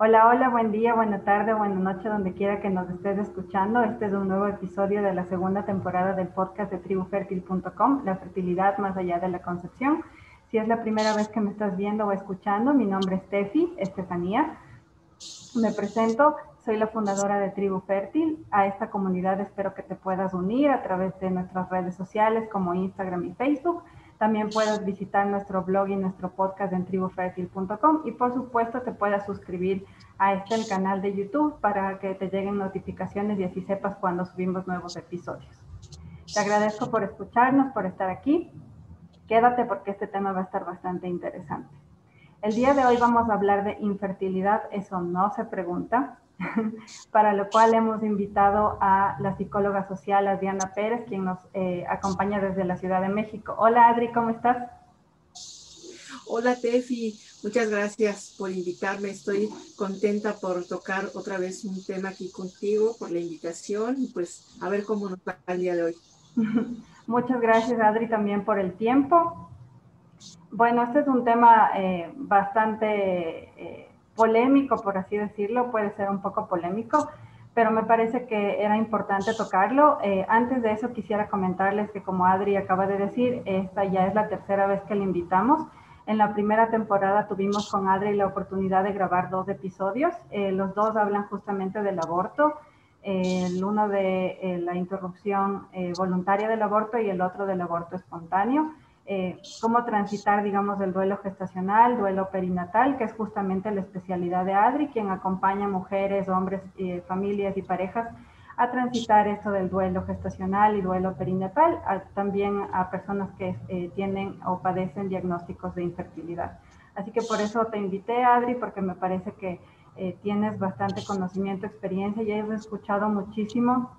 Hola, hola, buen día, buena tarde, buena noche, donde quiera que nos estés escuchando. Este es un nuevo episodio de la segunda temporada del podcast de tribufertil.com, la fertilidad más allá de la concepción. Si es la primera vez que me estás viendo o escuchando, mi nombre es Estefanía. Me presento, soy la fundadora de Tribu Fértil. A esta comunidad espero que te puedas unir a través de nuestras redes sociales como Instagram y Facebook. También puedes visitar nuestro blog y nuestro podcast en tribufertil.com y por supuesto te puedas suscribir a el canal de YouTube para que te lleguen notificaciones y así sepas cuando subimos nuevos episodios. Te agradezco por escucharnos, por estar aquí. Quédate porque este tema va a estar bastante interesante. El día de hoy vamos a hablar de infertilidad, eso no se pregunta, para lo cual hemos invitado a la psicóloga social Adriana Pérez, quien nos acompaña desde la Ciudad de México. Hola Adri, ¿cómo estás? Hola Tefi, muchas gracias por invitarme. Estoy contenta por tocar otra vez un tema aquí contigo, por la invitación y pues a ver cómo nos va el día de hoy. Muchas gracias Adri también por el tiempo. Bueno, este es un tema bastante polémico, por así decirlo, puede ser un poco polémico, pero me parece que era importante tocarlo. Antes de eso quisiera comentarles que como Adri acaba de decir, esta ya es la tercera vez que le invitamos. En la primera temporada tuvimos con Adri la oportunidad de grabar dos episodios. Los dos hablan justamente del aborto. El uno de la interrupción voluntaria del aborto y el otro del aborto espontáneo. Cómo transitar, digamos, el duelo gestacional, duelo perinatal, que es justamente la especialidad de Adri, quien acompaña a mujeres, hombres, familias y parejas a transitar esto del duelo gestacional y duelo perinatal, también a personas que tienen o padecen diagnósticos de infertilidad. Así que por eso te invité, Adri, porque me parece que tienes bastante conocimiento, experiencia y has escuchado muchísimo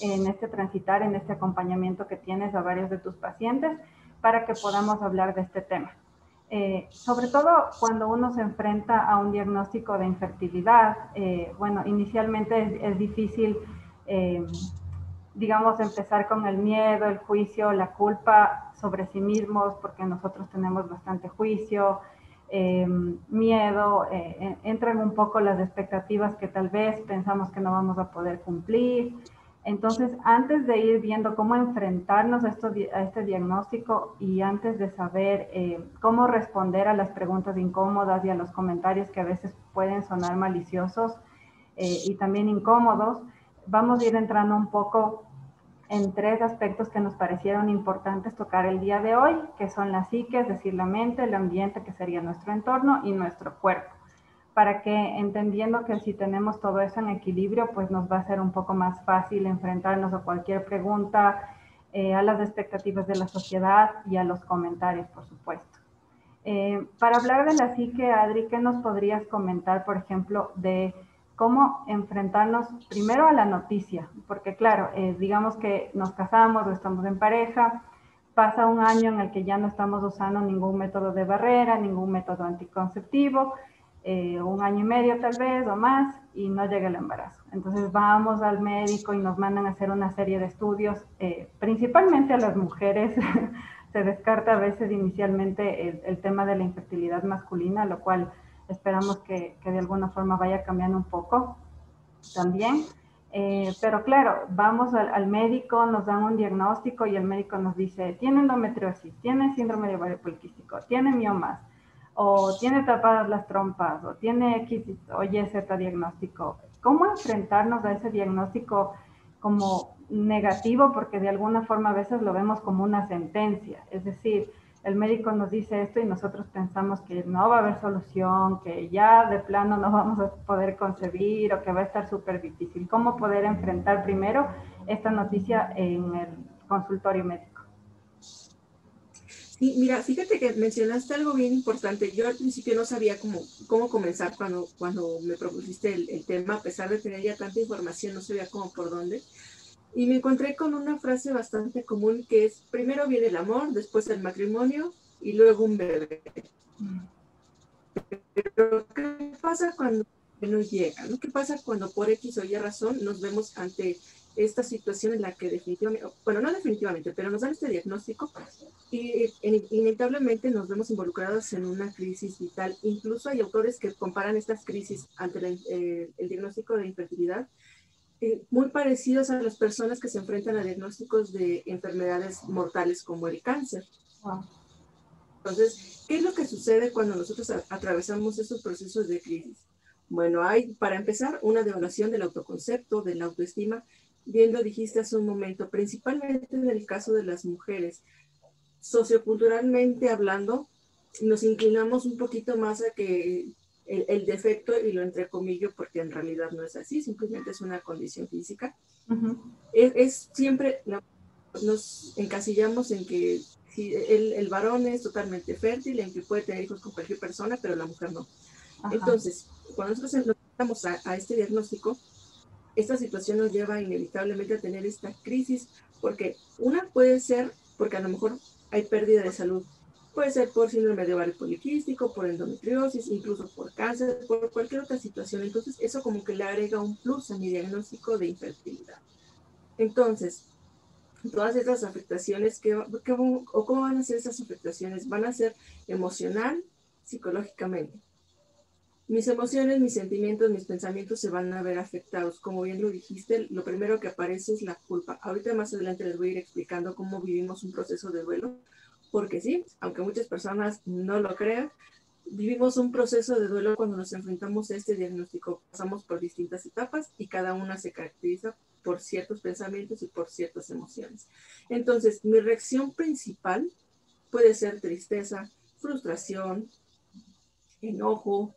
en este transitar, en este acompañamiento que tienes a varios de tus pacientes para que podamos hablar de este tema. Sobre todo cuando uno se enfrenta a un diagnóstico de infertilidad, bueno, inicialmente es difícil, eh, digamos, empezar con el miedo, el juicio, la culpa sobre sí mismos, porque nosotros tenemos bastante juicio, miedo, entran un poco las expectativas que tal vez pensamos que no vamos a poder cumplir. Entonces, antes de ir viendo cómo enfrentarnos a este diagnóstico y antes de saber cómo responder a las preguntas incómodas y a los comentarios que a veces pueden sonar maliciosos y también incómodos, vamos a ir entrando un poco en tres aspectos que nos parecieron importantes tocar el día de hoy, que son la psique, es decir, la mente, el ambiente, que sería nuestro entorno, y nuestro cuerpo, para que entendiendo que si tenemos todo eso en equilibrio, pues nos va a ser un poco más fácil enfrentarnos a cualquier pregunta, a las expectativas de la sociedad y a los comentarios, por supuesto. Para hablar de la psique, Adri, ¿qué nos podrías comentar, por ejemplo, de cómo enfrentarnos primero a la noticia? Porque claro, digamos que nos casamos o estamos en pareja, pasa un año en el que ya no estamos usando ningún método de barrera, ningún método anticonceptivo, un año y medio tal vez o más, y no llega el embarazo. Entonces vamos al médico y nos mandan a hacer una serie de estudios, principalmente a las mujeres. Se descarta a veces inicialmente el tema de la infertilidad masculina, lo cual esperamos que de alguna forma vaya cambiando un poco también. Pero claro, vamos al médico, nos dan un diagnóstico y el médico nos dice, tiene endometriosis, tiene síndrome de ovario poliquístico, tiene miomas, o tiene tapadas las trompas, o tiene X o Y Z diagnóstico. ¿Cómo enfrentarnos a ese diagnóstico como negativo? Porque de alguna forma a veces lo vemos como una sentencia, es decir, el médico nos dice esto y nosotros pensamos que no va a haber solución, que ya de plano no vamos a poder concebir o que va a estar súper difícil. ¿Cómo poder enfrentar primero esta noticia en el consultorio médico? Sí, mira, fíjate que mencionaste algo bien importante. Yo al principio no sabía cómo comenzar cuando me propusiste el tema, a pesar de tener ya tanta información, no sabía cómo por dónde. Y me encontré con una frase bastante común que es, primero viene el amor, después el matrimonio y luego un bebé. Pero, ¿qué pasa que no llega, ¿no? ¿Qué pasa cuando por X o Y razón nos vemos ante esta situación en la que definitivamente, bueno, no definitivamente, pero nos dan este diagnóstico y inevitablemente nos vemos involucrados en una crisis vital? Incluso hay autores que comparan estas crisis ante el diagnóstico de infertilidad muy parecidos a las personas que se enfrentan a diagnósticos de enfermedades mortales como el cáncer. Wow. Entonces, ¿qué es lo que sucede cuando nosotros atravesamos estos procesos de crisis? Bueno, hay, para empezar, una devaluación del autoconcepto, de la autoestima. Bien lo dijiste hace un momento, principalmente en el caso de las mujeres. Socioculturalmente hablando, nos inclinamos un poquito más a que el defecto, y lo entrecomillo porque en realidad no es así, simplemente es una condición física, es siempre, nos encasillamos en que si el varón es totalmente fértil, en que puede tener hijos con cualquier persona, pero la mujer no. Ajá. Entonces, cuando nosotros nos enfrentamos a este diagnóstico, esta situación nos lleva inevitablemente a tener esta crisis, porque una puede ser porque a lo mejor hay pérdida de salud, puede ser por síndrome de ovario poliquístico, por endometriosis, incluso por cáncer, por cualquier otra situación. Entonces, eso como que le agrega un plus a mi diagnóstico de infertilidad. Entonces, todas estas afectaciones, ¿cómo van a ser esas afectaciones? Van a ser emocional, psicológicamente. Mis emociones, mis sentimientos, mis pensamientos se van a ver afectados. Como bien lo dijiste, lo primero que aparece es la culpa. Ahorita más adelante les voy a ir explicando cómo vivimos un proceso de duelo, porque sí, aunque muchas personas no lo crean, vivimos un proceso de duelo cuando nos enfrentamos a este diagnóstico. Pasamos por distintas etapas y cada una se caracteriza por ciertos pensamientos y por ciertas emociones. Entonces, mi reacción principal puede ser tristeza, frustración, enojo,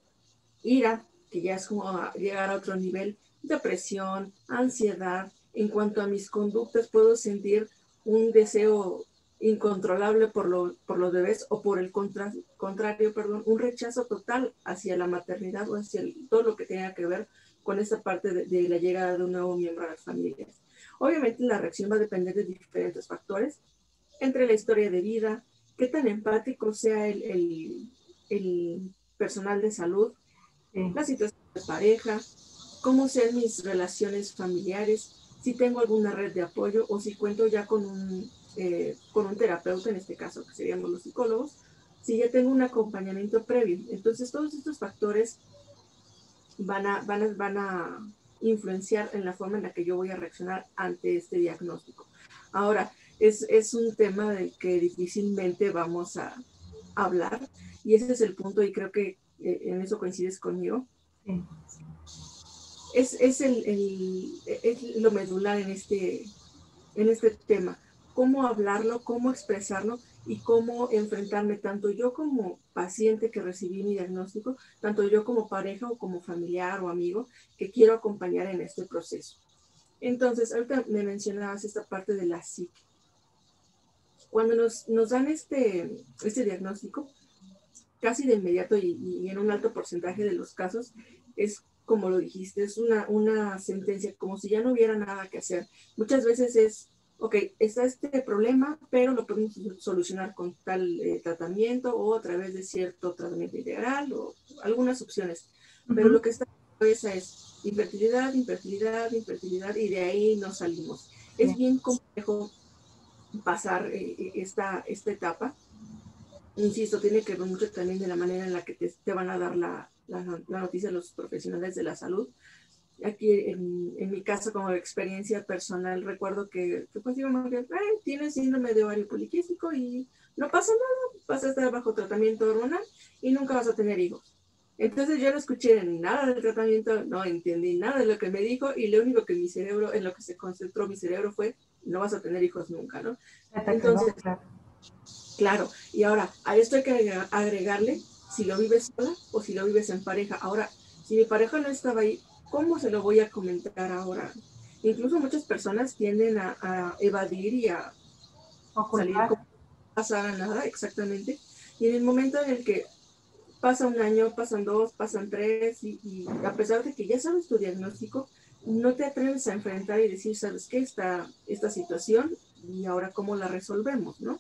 ira, que ya es como llegar a otro nivel, depresión, ansiedad. En cuanto a mis conductas, puedo sentir un deseo incontrolable por los bebés, o por el contrario, un rechazo total hacia la maternidad o hacia todo lo que tenga que ver con esta parte de la llegada de un nuevo miembro a las familias. Obviamente la reacción va a depender de diferentes factores, entre la historia de vida, qué tan empático sea el personal de salud, la situación de pareja, cómo sean mis relaciones familiares, si tengo alguna red de apoyo o si cuento ya con un terapeuta, en este caso que seríamos los psicólogos, si ya tengo un acompañamiento previo. Entonces todos estos factores van a influenciar en la forma en la que yo voy a reaccionar ante este diagnóstico. Ahora, es un tema del que difícilmente vamos a hablar, y ese es el punto, y creo que en eso coincides conmigo. Sí. Es lo medular en este tema. Cómo hablarlo, cómo expresarlo y cómo enfrentarme, tanto yo como paciente que recibí mi diagnóstico, tanto yo como pareja o como familiar o amigo que quiero acompañar en este proceso. Entonces, ahorita me mencionabas esta parte de la psique. Cuando nos dan este diagnóstico, casi de inmediato y en un alto porcentaje de los casos, es como lo dijiste, es una sentencia, como si ya no hubiera nada que hacer. Muchas veces es, ok, está este problema, pero lo podemos solucionar con tal tratamiento o a través de cierto tratamiento integral o algunas opciones. Pero lo que está en la cabeza es infertilidad, infertilidad, infertilidad, y de ahí no salimos. Es bien complejo pasar esta etapa. Insisto, tiene que ver mucho también de la manera en la que te van a dar la noticia los profesionales de la salud. Aquí, en mi caso, como experiencia personal, recuerdo que pues digo, tienes síndrome de ovario poliquístico y no pasa nada, vas a estar bajo tratamiento hormonal y nunca vas a tener hijos. Entonces yo no escuché nada del tratamiento, no entendí nada de lo que me dijo, y lo único que en lo que se concentró mi cerebro fue, no vas a tener hijos nunca, ¿no? Entonces, claro, y ahora, a esto hay que agregarle si lo vives sola o si lo vives en pareja. Ahora, si mi pareja no estaba ahí, ¿cómo se lo voy a comentar ahora? Incluso muchas personas tienden a evadir y a salir como no pasara nada, exactamente. Y en el momento en el que pasa un año, pasan 2, pasan 3, y a pesar de que ya sabes tu diagnóstico, no te atreves a enfrentar y decir, ¿sabes qué? Esta situación, y ahora cómo la resolvemos, ¿no?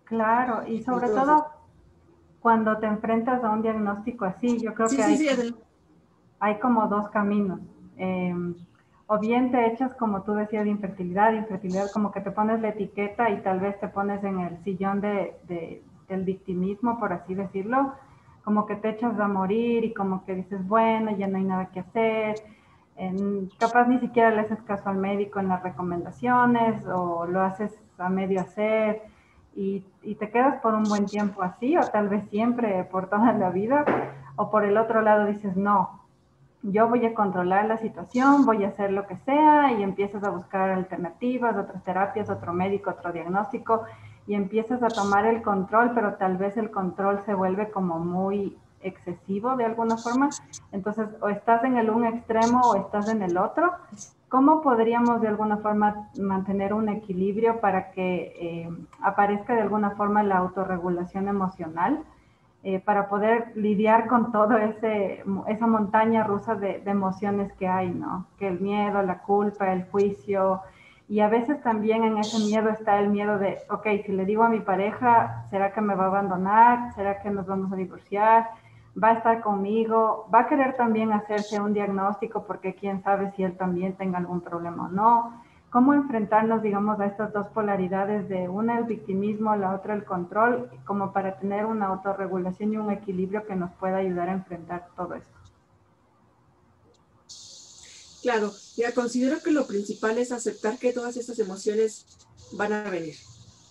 Claro, y sobre todo cuando te enfrentas a un diagnóstico así, yo creo que hay como dos caminos. O bien te echas, como tú decías, de infertilidad, como que te pones la etiqueta y tal vez te pones en el sillón del victimismo, por así decirlo, como que te echas a morir y como que dices, bueno, ya no hay nada que hacer. Capaz ni siquiera le haces caso al médico en las recomendaciones o lo haces a medio hacer y te quedas por un buen tiempo así o tal vez siempre por toda la vida. O por el otro lado dices, no, yo voy a controlar la situación, voy a hacer lo que sea y empiezas a buscar alternativas, otras terapias, otro médico, otro diagnóstico y empiezas a tomar el control, pero tal vez el control se vuelve como muy excesivo de alguna forma. Entonces, o estás en el un extremo o estás en el otro. ¿Cómo podríamos de alguna forma mantener un equilibrio para que aparezca de alguna forma la autorregulación emocional? Para poder lidiar con todo esa montaña rusa de emociones que hay, ¿no? Que el miedo, la culpa, el juicio, y a veces también en ese miedo está el miedo de, ok, si le digo a mi pareja, ¿será que me va a abandonar? ¿Será que nos vamos a divorciar? ¿Va a estar conmigo? ¿Va a querer también hacerse un diagnóstico porque quién sabe si él también tenga algún problema o no? ¿Cómo enfrentarnos, digamos, a estas dos polaridades de una el victimismo, la otra el control, como para tener una autorregulación y un equilibrio que nos pueda ayudar a enfrentar todo esto? Claro, ya considero que lo principal es aceptar que todas estas emociones van a venir.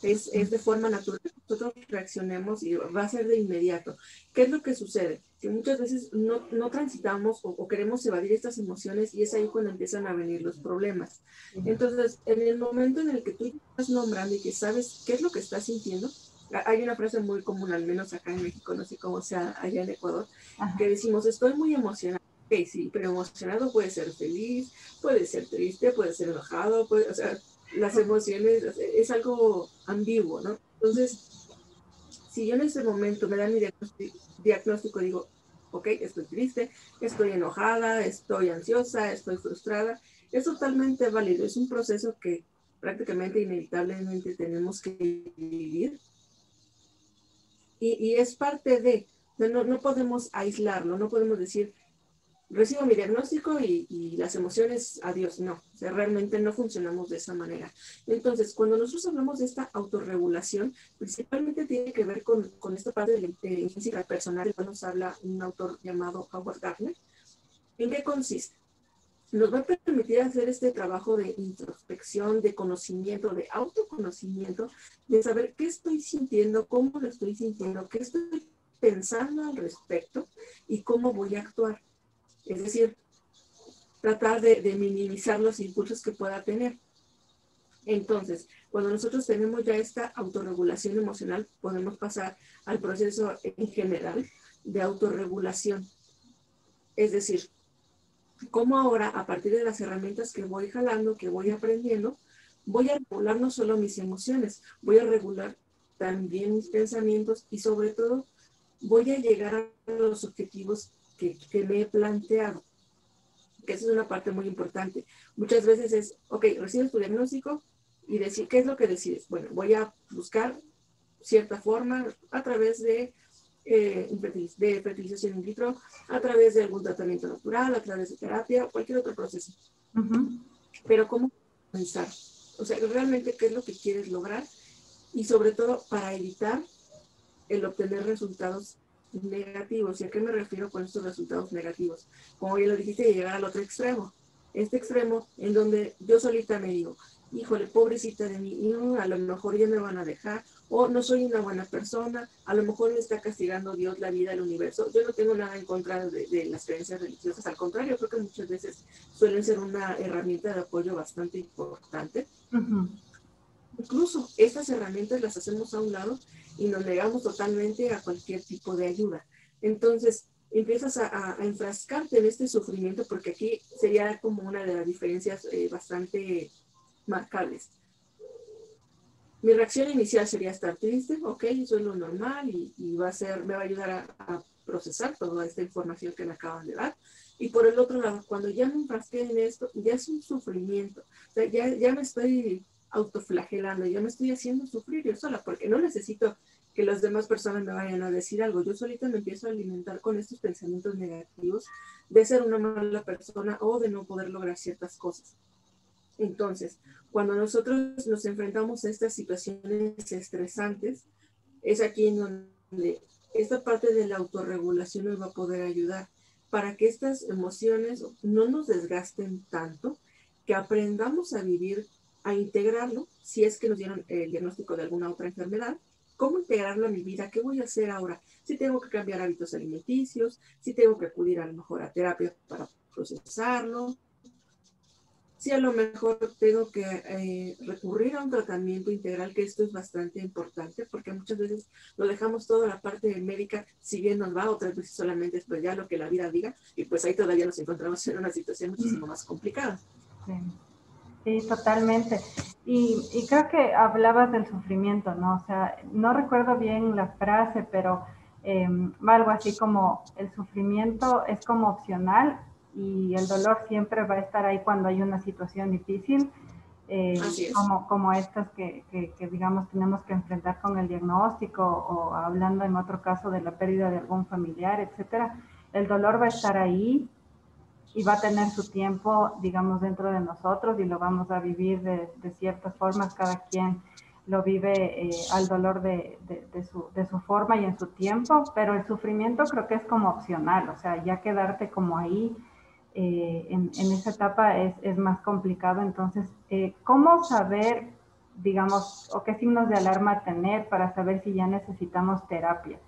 Es de forma natural que nosotros reaccionemos y va a ser de inmediato. ¿Qué es lo que sucede? Que muchas veces no transitamos o queremos evadir estas emociones y es ahí cuando empiezan a venir los problemas. Entonces, en el momento en el que tú estás nombrando y que sabes qué es lo que estás sintiendo, hay una frase muy común, al menos acá en México, no sé cómo sea allá en Ecuador, Ajá. que decimos, estoy muy emocionada. Ok, sí, pero emocionado puede ser feliz, puede ser triste, puede ser enojado, o sea, las emociones es algo ambiguo, ¿no? Entonces, si yo en ese momento me dan mi diagnóstico, digo, ok, estoy triste, estoy enojada, estoy ansiosa, estoy frustrada, es totalmente válido, es un proceso que prácticamente inevitablemente tenemos que vivir y es parte de, no podemos aislarlo, no podemos decir, recibo mi diagnóstico y las emociones, adiós, no, o sea, realmente no funcionamos de esa manera. Entonces, cuando nosotros hablamos de esta autorregulación, principalmente tiene que ver con esta parte de la inteligencia personal, que nos habla un autor llamado Howard Gardner. ¿En qué consiste? Nos va a permitir hacer este trabajo de introspección, de conocimiento, de autoconocimiento, de saber qué estoy sintiendo, cómo lo estoy sintiendo, qué estoy pensando al respecto y cómo voy a actuar. Es decir, tratar de minimizar los impulsos que pueda tener. Entonces, cuando nosotros tenemos ya esta autorregulación emocional, podemos pasar al proceso en general de autorregulación. Es decir, cómo ahora, a partir de las herramientas que voy jalando, que voy aprendiendo, voy a regular no solo mis emociones, voy a regular también mis pensamientos y sobre todo voy a llegar a los objetivos que me he planteado. Que esa es una parte muy importante. Muchas veces es, ok, recibes tu diagnóstico y decir, ¿qué es lo que decides? Bueno, voy a buscar cierta forma a través de fertilización in vitro, a través de algún tratamiento natural, a través de terapia, cualquier otro proceso. Pero ¿cómo comenzar? O sea, realmente qué es lo que quieres lograr y sobre todo para evitar el obtener resultados negativos. ¿Y a qué me refiero con estos resultados negativos? Como ya lo dijiste, llegar al otro extremo. Este extremo en donde yo solita me digo, híjole, pobrecita de mí, a lo mejor ya me van a dejar, o no soy una buena persona, a lo mejor me está castigando Dios, la vida, el universo. Yo no tengo nada en contra de las creencias religiosas, al contrario, creo que muchas veces suelen ser una herramienta de apoyo bastante importante. Incluso estas herramientas las hacemos a un lado y nos negamos totalmente a cualquier tipo de ayuda. Entonces, empiezas a enfrascarte en este sufrimiento, porque aquí sería como una de las diferencias bastante marcables. Mi reacción inicial sería estar triste, ok, eso es lo normal y va a ser, me va a ayudar a procesar toda esta información que me acaban de dar. Y por el otro lado, cuando ya me enfrasqué en esto, ya es un sufrimiento, o sea, ya me estoy autoflagelando, ya me estoy haciendo sufrir yo sola, porque no necesito que las demás personas me vayan a decir algo. Yo solita me empiezo a alimentar con estos pensamientos negativos de ser una mala persona o de no poder lograr ciertas cosas. Entonces, cuando nosotros nos enfrentamos a estas situaciones estresantes, es aquí en donde esta parte de la autorregulación nos va a poder ayudar para que estas emociones no nos desgasten tanto, que aprendamos a vivir, a integrarlo, si es que nos dieron el diagnóstico de alguna otra enfermedad, cómo integrarlo a mi vida, qué voy a hacer ahora, si tengo que cambiar hábitos alimenticios, si tengo que acudir a lo mejor a terapia para procesarlo, si a lo mejor tengo que recurrir a un tratamiento integral, que esto es bastante importante, porque muchas veces lo dejamos toda la parte médica, si bien nos va, otras veces solamente es pues ya lo que la vida diga, y pues ahí todavía nos encontramos en una situación muchísimo más complicada. Sí, sí, totalmente. Y creo que hablabas del sufrimiento, ¿no? O sea, no recuerdo bien la frase, pero algo así como el sufrimiento es como opcional y el dolor siempre va a estar ahí cuando hay una situación difícil, Así es. como estas que, digamos, tenemos que enfrentar con el diagnóstico o hablando en otro caso de la pérdida de algún familiar, etcétera. El dolor va a estar ahí y va a tener su tiempo, digamos, dentro de nosotros y lo vamos a vivir de ciertas formas, cada quien lo vive al dolor de su forma y en su tiempo, pero el sufrimiento creo que es como opcional, o sea, ya quedarte como ahí en esa etapa es más complicado. Entonces, ¿cómo saber, digamos, o qué signos de alarma tener para saber si ya necesitamos terapia?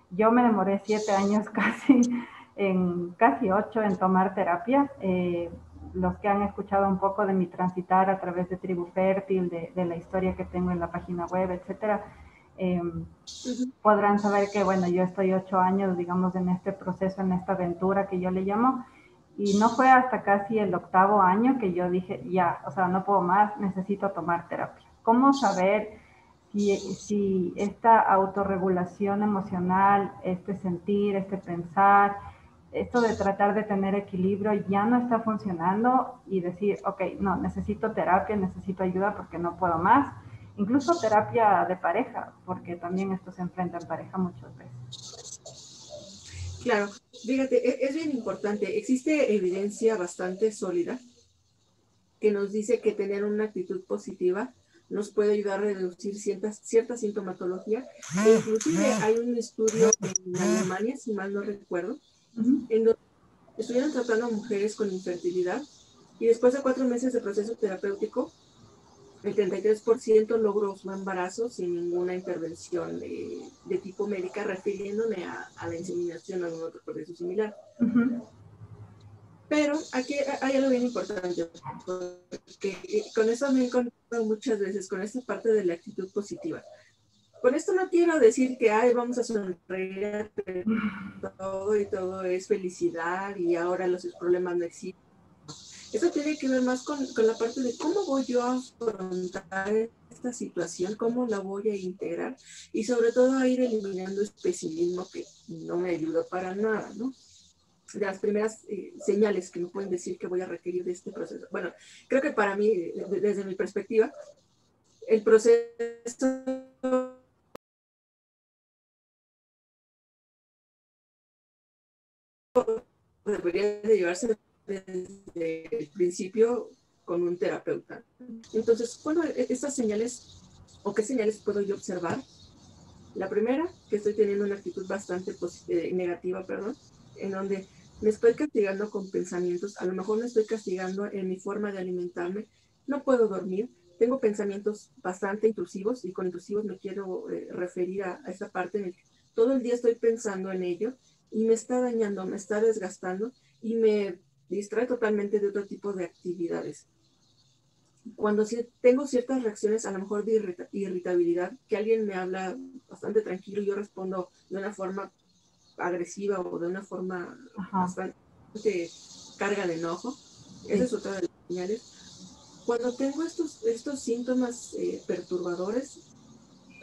Yo me demoré 7 años casi 8 en tomar terapia. Los que han escuchado un poco de mi transitar a través de Tribu Fértil, de la historia que tengo en la página web, etcétera, podrán saber que, bueno, yo estoy 8 años, digamos, en este proceso, en esta aventura que yo le llamo, y no fue hasta casi el 8.º año que yo dije, ya, o sea, no puedo más, necesito tomar terapia. ¿Cómo saber si esta autorregulación emocional, este sentir, este pensar, esto de tratar de tener equilibrio ya no está funcionando y decir, ok, no, necesito terapia, necesito ayuda porque no puedo más? Incluso terapia de pareja, porque también esto se enfrenta en pareja muchas veces. Claro, fíjate, es bien importante. Existe evidencia bastante sólida que nos dice que tener una actitud positiva nos puede ayudar a reducir cierta sintomatología. E inclusive hay un estudio en Alemania, si mal no recuerdo, en donde estuvieron tratando a mujeres con infertilidad y después de 4 meses de proceso terapéutico, el 33% logró su embarazo sin ninguna intervención de tipo médica, refiriéndome a la inseminación o a algún otro proceso similar. Pero aquí hay algo bien importante, porque con eso me he encontrado muchas veces, con esta parte de la actitud positiva. Con esto no quiero decir que vamos a sonreír todo y todo es felicidad y ahora los problemas no existen. Eso tiene que ver más con la parte de cómo voy yo a afrontar esta situación, cómo la voy a integrar y sobre todo a ir eliminando el pesimismo que no me ayuda para nada, ¿no? De las primeras señales que me pueden decir que voy a requerir de este proceso. Bueno, creo que para mí, desde mi perspectiva, el proceso debería de llevarse desde el principio con un terapeuta. Entonces, ¿cuándo estas señales o qué señales puedo yo observar? La primera, que estoy teniendo una actitud bastante negativa, perdón, en donde me estoy castigando con pensamientos, a lo mejor me estoy castigando en mi forma de alimentarme, no puedo dormir, tengo pensamientos bastante intrusivos, y con intrusivos me quiero referir a esa parte en el que todo el día estoy pensando en ello, y me está dañando, me está desgastando, y me distrae totalmente de otro tipo de actividades. Cuando tengo ciertas reacciones, a lo mejor de irritabilidad, que alguien me habla bastante tranquilo y yo respondo de una forma agresiva o de una forma bastante carga de enojo, sí. Esa es otra de las señales. Cuando tengo estos síntomas perturbadores,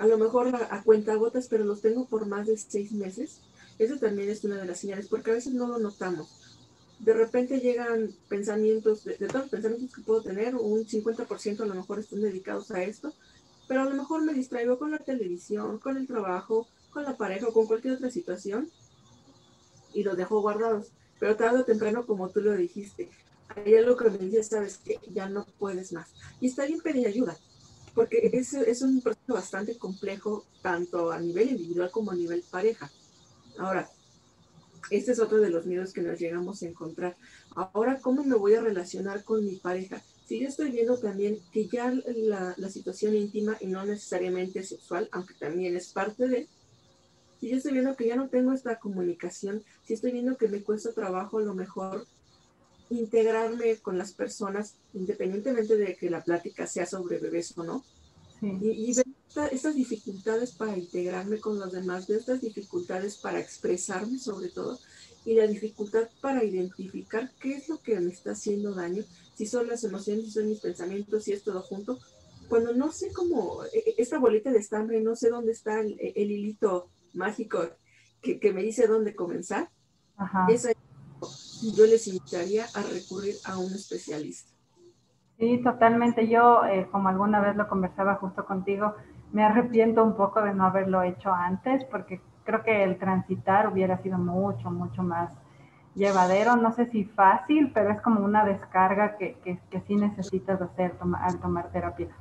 a lo mejor a cuentagotas, pero los tengo por más de 6 meses, eso también es una de las señales, porque a veces no lo notamos. De repente llegan pensamientos, de todos los pensamientos que puedo tener, un 50% a lo mejor están dedicados a esto, pero a lo mejor me distraigo con la televisión, con el trabajo, con la pareja o con cualquier otra situación y los dejo guardados. Pero tarde o temprano, como tú lo dijiste, hay algo que me dice, sabes que ya no puedes más. Y está bien pedir ayuda, porque es un proceso bastante complejo, tanto a nivel individual como a nivel pareja. Ahora, este es otro de los miedos que nos llegamos a encontrar. Ahora, ¿cómo me voy a relacionar con mi pareja? Si yo estoy viendo también que ya la situación íntima y no necesariamente sexual, aunque también es parte de, si yo estoy viendo que ya no tengo esta comunicación, si estoy viendo que me cuesta trabajo a lo mejor integrarme con las personas, independientemente de que la plática sea sobre bebés o no, Sí. y ver estas dificultades para integrarme con los demás, ver estas dificultades para expresarme sobre todo, y la dificultad para identificar qué es lo que me está haciendo daño, si son las emociones, si son mis pensamientos, si es todo junto. Cuando no sé cómo, esta bolita de estambre, no sé dónde está el hilito mágico que me dice dónde comenzar, Ajá. esa yo les invitaría a recurrir a un especialista. Sí, totalmente. Yo, como alguna vez lo conversaba justo contigo, me arrepiento un poco de no haberlo hecho antes, porque creo que el transitar hubiera sido mucho, mucho más llevadero. No sé si fácil, pero es como una descarga que sí necesitas hacer al tomar terapia.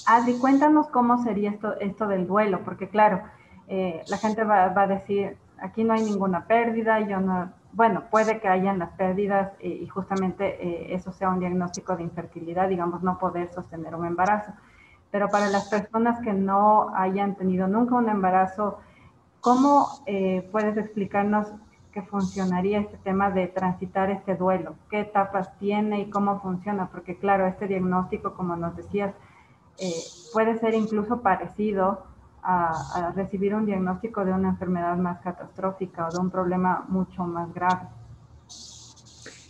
Adri, cuéntanos cómo sería esto del duelo, porque claro, la gente va a decir, aquí no hay ninguna pérdida, yo no, bueno, puede que hayan las pérdidas y justamente eso sea un diagnóstico de infertilidad, digamos, no poder sostener un embarazo. Pero para las personas que no hayan tenido nunca un embarazo, ¿cómo puedes explicarnos que funcionaría este tema de transitar este duelo? ¿Qué etapas tiene y cómo funciona? Porque claro, este diagnóstico, como nos decías, puede ser incluso parecido a recibir un diagnóstico de una enfermedad más catastrófica o de un problema mucho más grave.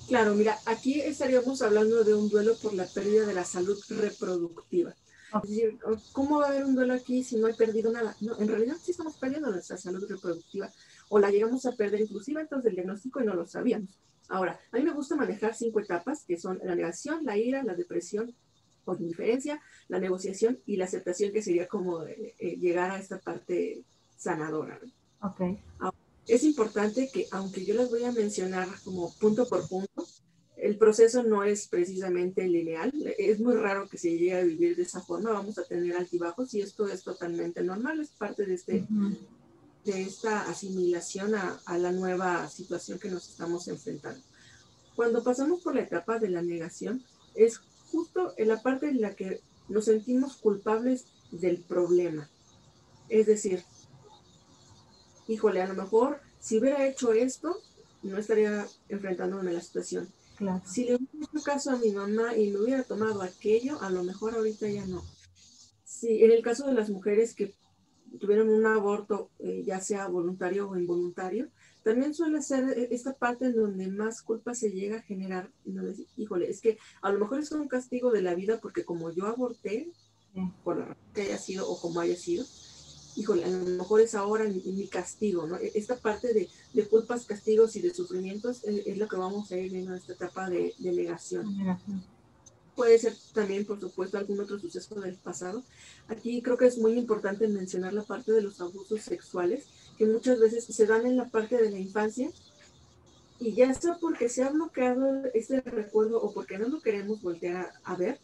Claro, mira, aquí estaríamos hablando de un duelo por la pérdida de la salud reproductiva. Ok. Es decir, ¿cómo va a haber un duelo aquí si no he perdido nada? No, en realidad sí estamos perdiendo nuestra salud reproductiva o la llegamos a perder inclusive antes del diagnóstico y no lo sabíamos. Ahora, a mí me gusta manejar 5 etapas que son la negación, la ira, la depresión o indiferencia, la negociación y la aceptación, que sería como llegar a esta parte sanadora. Ok. Ahora, es importante que, aunque yo las voy a mencionar como punto por punto, el proceso no es precisamente lineal. Es muy raro que se llegue a vivir de esa forma. Vamos a tener altibajos y esto es totalmente normal. Es parte Uh-huh. de esta asimilación a la nueva situación que nos estamos enfrentando. Cuando pasamos por la etapa de la negación, es justo en la parte en la que nos sentimos culpables del problema. Es decir, híjole, a lo mejor si hubiera hecho esto, no estaría enfrentándome a la situación. Claro. Si le hubiera hecho caso a mi mamá y me hubiera tomado aquello, a lo mejor ahorita ya no. Sí, en el caso de las mujeres que tuvieron un aborto, ya sea voluntario o involuntario, también suele ser esta parte en donde más culpa se llega a generar. Híjole, es que a lo mejor es un castigo de la vida porque como yo aborté, Sí. por la razón que haya sido o como haya sido, híjole, a lo mejor es ahora mi castigo, ¿no? Esta parte de culpas, castigos y de sufrimientos es lo que vamos a ir viendo en esta etapa de negación. Negación. Puede ser también, por supuesto, algún otro suceso del pasado. Aquí creo que es muy importante mencionar la parte de los abusos sexuales, que muchas veces se dan en la parte de la infancia y ya sea porque se ha bloqueado este recuerdo o porque no lo queremos voltear a ver,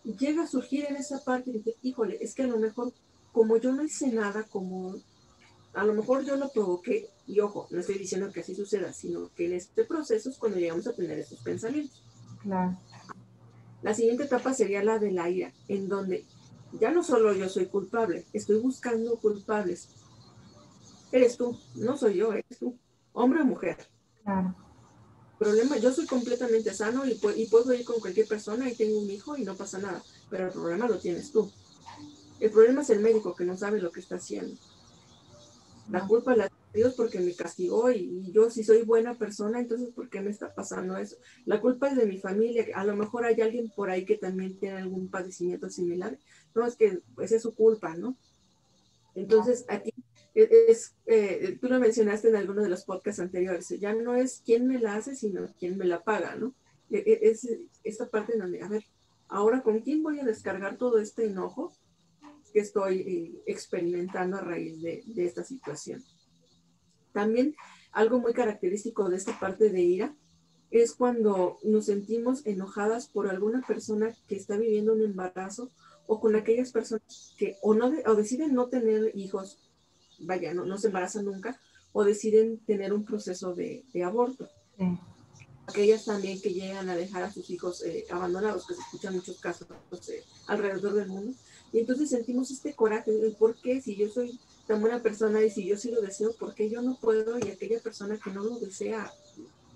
llega a surgir en esa parte y dice, híjole, es que a lo mejor como yo no hice nada, como a lo mejor yo lo provoqué, y ojo, no estoy diciendo que así suceda, sino que en este proceso es cuando llegamos a tener estos pensamientos. Claro. La siguiente etapa sería la de la ira, en donde ya no solo yo soy culpable, estoy buscando culpables. Eres tú, no soy yo, eres tú, hombre o mujer. Claro. Problema, yo soy completamente sano y puedo ir con cualquier persona y tengo un hijo y no pasa nada, pero el problema lo tienes tú. El problema es el médico que no sabe lo que está haciendo. La No. culpa la tiene Dios porque me castigó y yo si soy buena persona, entonces ¿por qué me está pasando eso? La culpa es de mi familia, a lo mejor hay alguien por ahí que también tiene algún padecimiento similar. No, es que pues es su culpa, ¿no? Entonces aquí tú lo mencionaste en alguno de los podcasts anteriores, ya no es quién me la hace, sino quién me la paga, ¿no? Es esta parte en donde, a ver, ahora ¿con quién voy a descargar todo este enojo? que estoy experimentando a raíz de esta situación. También algo muy característico de esta parte de ira es cuando nos sentimos enojadas por alguna persona que está viviendo un embarazo o con aquellas personas que o deciden no tener hijos, vaya, no se embarazan nunca, o deciden tener un proceso de aborto. Sí. Aquellas también que llegan a dejar a sus hijos abandonados, que se escuchan muchos casos alrededor del mundo. Y entonces sentimos este coraje de por qué, si yo soy tan buena persona y si yo sí lo deseo, ¿por qué yo no puedo? Y aquella persona que no lo desea,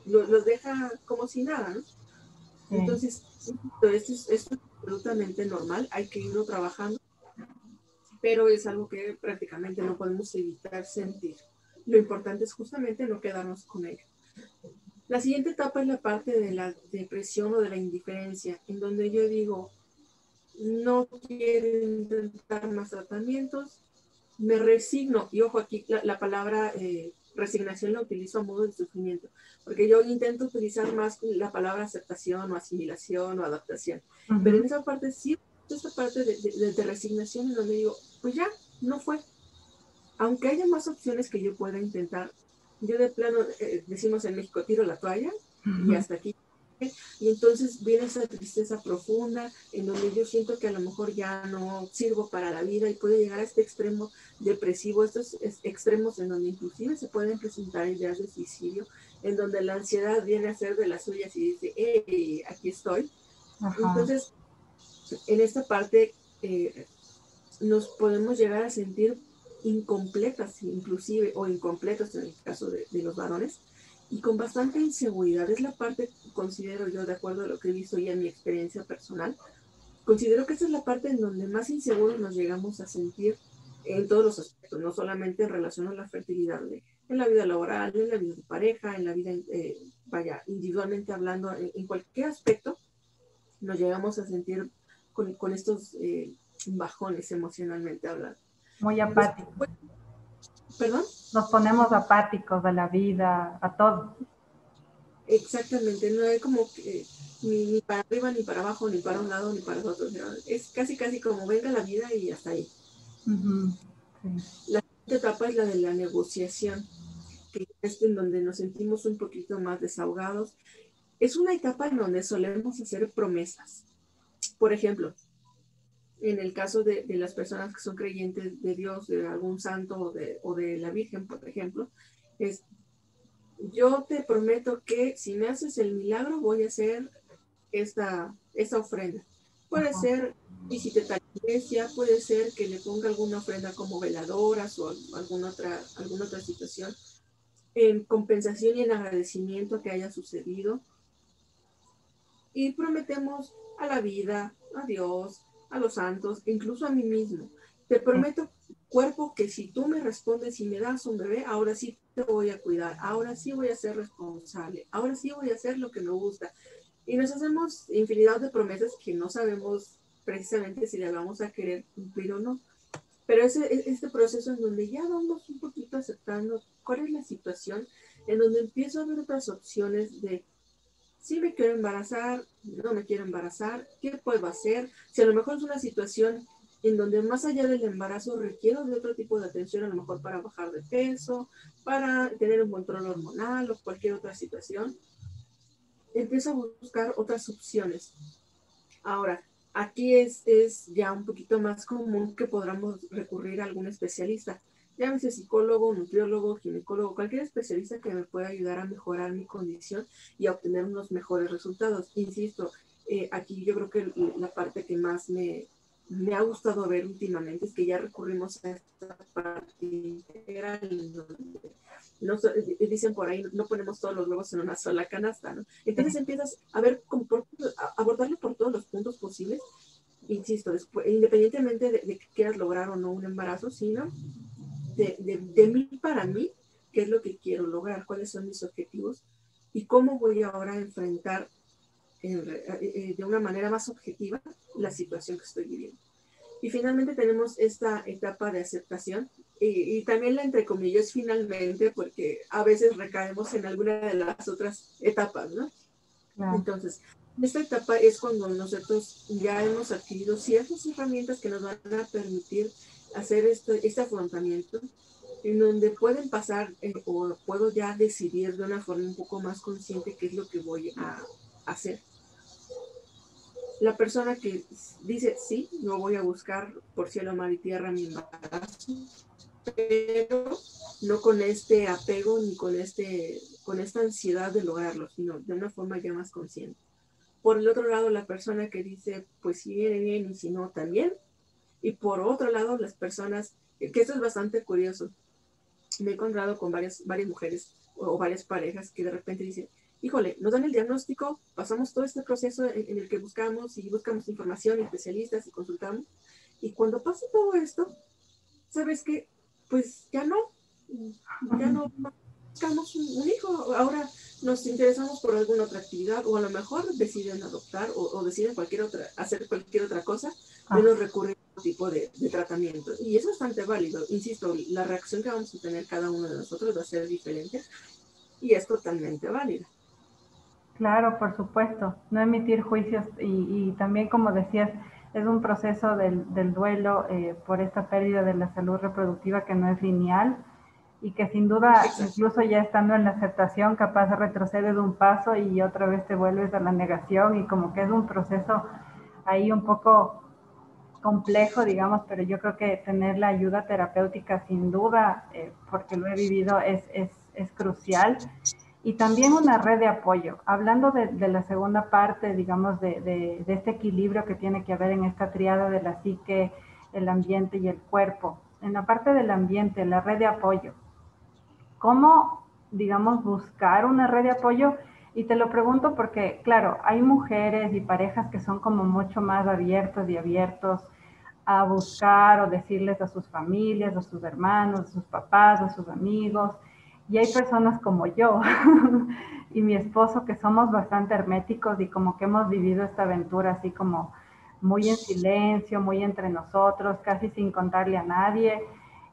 los deja como si nada, ¿no? Sí. Entonces, esto es absolutamente normal, hay que irlo trabajando, pero es algo que prácticamente no podemos evitar sentir. Lo importante es justamente no quedarnos con ello. La siguiente etapa es la parte de la depresión o de la indiferencia, en donde yo digo, no quiero intentar más tratamientos, me resigno, y ojo aquí, la palabra resignación la utilizo a modo de sufrimiento, porque yo intento utilizar más la palabra aceptación o asimilación o adaptación, pero en esa parte sí, esta parte de resignación en donde digo, pues ya, no fue, aunque haya más opciones que yo pueda intentar, yo de plano, decimos en México, tiro la toalla y hasta aquí. Y entonces viene esa tristeza profunda en donde yo siento que a lo mejor ya no sirvo para la vida y puede llegar a este extremo depresivo, estos extremos en donde inclusive se pueden presentar ideas de suicidio, en donde la ansiedad viene a ser de las suyas y dice, hey, aquí estoy. Ajá. Entonces, en esta parte nos podemos llegar a sentir incompletas inclusive, o incompletos en el caso de los varones, y con bastante inseguridad. Es la parte, considero yo, de acuerdo a lo que he visto y a mi experiencia personal, considero que esta es la parte en donde más inseguros nos llegamos a sentir en todos los aspectos, no solamente en relación a la fertilidad, en la vida laboral, en la vida de pareja, en la vida, vaya, individualmente hablando, en cualquier aspecto, nos llegamos a sentir con estos bajones emocionalmente hablando. Muy apáticos. ¿Perdón? Nos ponemos apáticos a la vida, a todo. Exactamente, no hay como que ni para arriba, ni para abajo, ni para un lado, ni para el otro. Es casi como venga la vida y hasta ahí. Sí. La siguiente etapa es la de la negociación, que es en donde nos sentimos un poquito más desahogados. Es una etapa en donde solemos hacer promesas. Por ejemplo, en el caso de las personas que son creyentes de Dios, de algún santo o de la Virgen, por ejemplo, es: yo te prometo que si me haces el milagro voy a hacer esta ofrenda. Puede ser visite tal iglesia, puede ser que le ponga alguna ofrenda como veladoras o alguna otra situación en compensación y en agradecimiento que haya sucedido. Y prometemos a la vida, a Dios, a los santos, incluso a mí mismo. Te prometo, cuerpo, que si tú me respondes y me das un bebé, ahora sí te voy a cuidar, ahora sí voy a ser responsable, ahora sí voy a hacer lo que me gusta. Y nos hacemos infinidad de promesas que no sabemos precisamente si las vamos a querer cumplir o no. Pero este proceso en donde ya vamos un poquito aceptando cuál es la situación, en donde empiezo a ver otras opciones de si me quiero embarazar, no me quiero embarazar, ¿qué puedo hacer? Si a lo mejor es una situación en donde más allá del embarazo requiero de otro tipo de atención, a lo mejor para bajar de peso, para tener un control hormonal o cualquier otra situación, empiezo a buscar otras opciones. Ahora, aquí es ya un poquito más común que podamos recurrir a algún especialista, llámese psicólogo, nutriólogo, ginecólogo, cualquier especialista que me pueda ayudar a mejorar mi condición y a obtener unos mejores resultados. Insisto, aquí yo creo que la parte que más me ha gustado ver últimamente es que ya recurrimos a esta parte integral, donde dicen por ahí, no ponemos todos los huevos en una sola canasta, ¿no? Entonces empiezas a ver, abordarlo por todos los puntos posibles, insisto, después, independientemente de que quieras lograr o no un embarazo, sino de mí para mí, qué es lo que quiero lograr, cuáles son mis objetivos y cómo voy ahora a enfrentar de una manera más objetiva la situación que estoy viviendo. Y finalmente tenemos esta etapa de aceptación y también la entrecomillo es finalmente porque a veces recaemos en alguna de las otras etapas, ¿no? Claro. Entonces, esta etapa es cuando nosotros ya hemos adquirido ciertas herramientas que nos van a permitir hacer este afrontamiento, en donde pueden pasar o puedo ya decidir de una forma un poco más consciente qué es lo que voy a hacer. La persona que dice, sí, no voy a buscar por cielo, mar y tierra mi embarazo, pero no con este apego ni con esta ansiedad de lograrlo, sino de una forma ya más consciente. Por el otro lado, la persona que dice, pues si viene bien y si no, también. Y por otro lado, las personas, que esto es bastante curioso, me he encontrado con varias mujeres o varias parejas que de repente dicen, híjole, nos dan el diagnóstico, pasamos todo este proceso en el que buscamos información, especialistas y consultamos, y cuando pasa todo esto, ¿sabes qué? Pues ya no buscamos un hijo, ahora nos interesamos por alguna otra actividad, o a lo mejor deciden adoptar o deciden hacer cualquier otra cosa, menos recurrir a otro tipo de tratamiento. Y es bastante válido. Insisto, la reacción que vamos a tener cada uno de nosotros va a ser diferente y es totalmente válida. Claro, por supuesto, no emitir juicios y también, como decías, es un proceso del duelo por esta pérdida de la salud reproductiva que no es lineal y que sin duda, incluso ya estando en la aceptación, capaz retrocedes un paso y otra vez te vuelves a la negación y como que es un proceso ahí un poco complejo, digamos, pero yo creo que tener la ayuda terapéutica sin duda, porque lo he vivido, es crucial. Y también una red de apoyo. Hablando de la segunda parte, digamos, de este equilibrio que tiene que haber en esta triada de la psique, el ambiente y el cuerpo. En la parte del ambiente, la red de apoyo. ¿Cómo, digamos, buscar una red de apoyo? Y te lo pregunto porque, claro, hay mujeres y parejas que son como mucho más abiertos y abiertos a buscar o decirles a sus familias, a sus hermanos, a sus papás, a sus amigos. Y hay personas como yo y mi esposo que somos bastante herméticos y como que hemos vivido esta aventura así como muy en silencio, muy entre nosotros, casi sin contarle a nadie.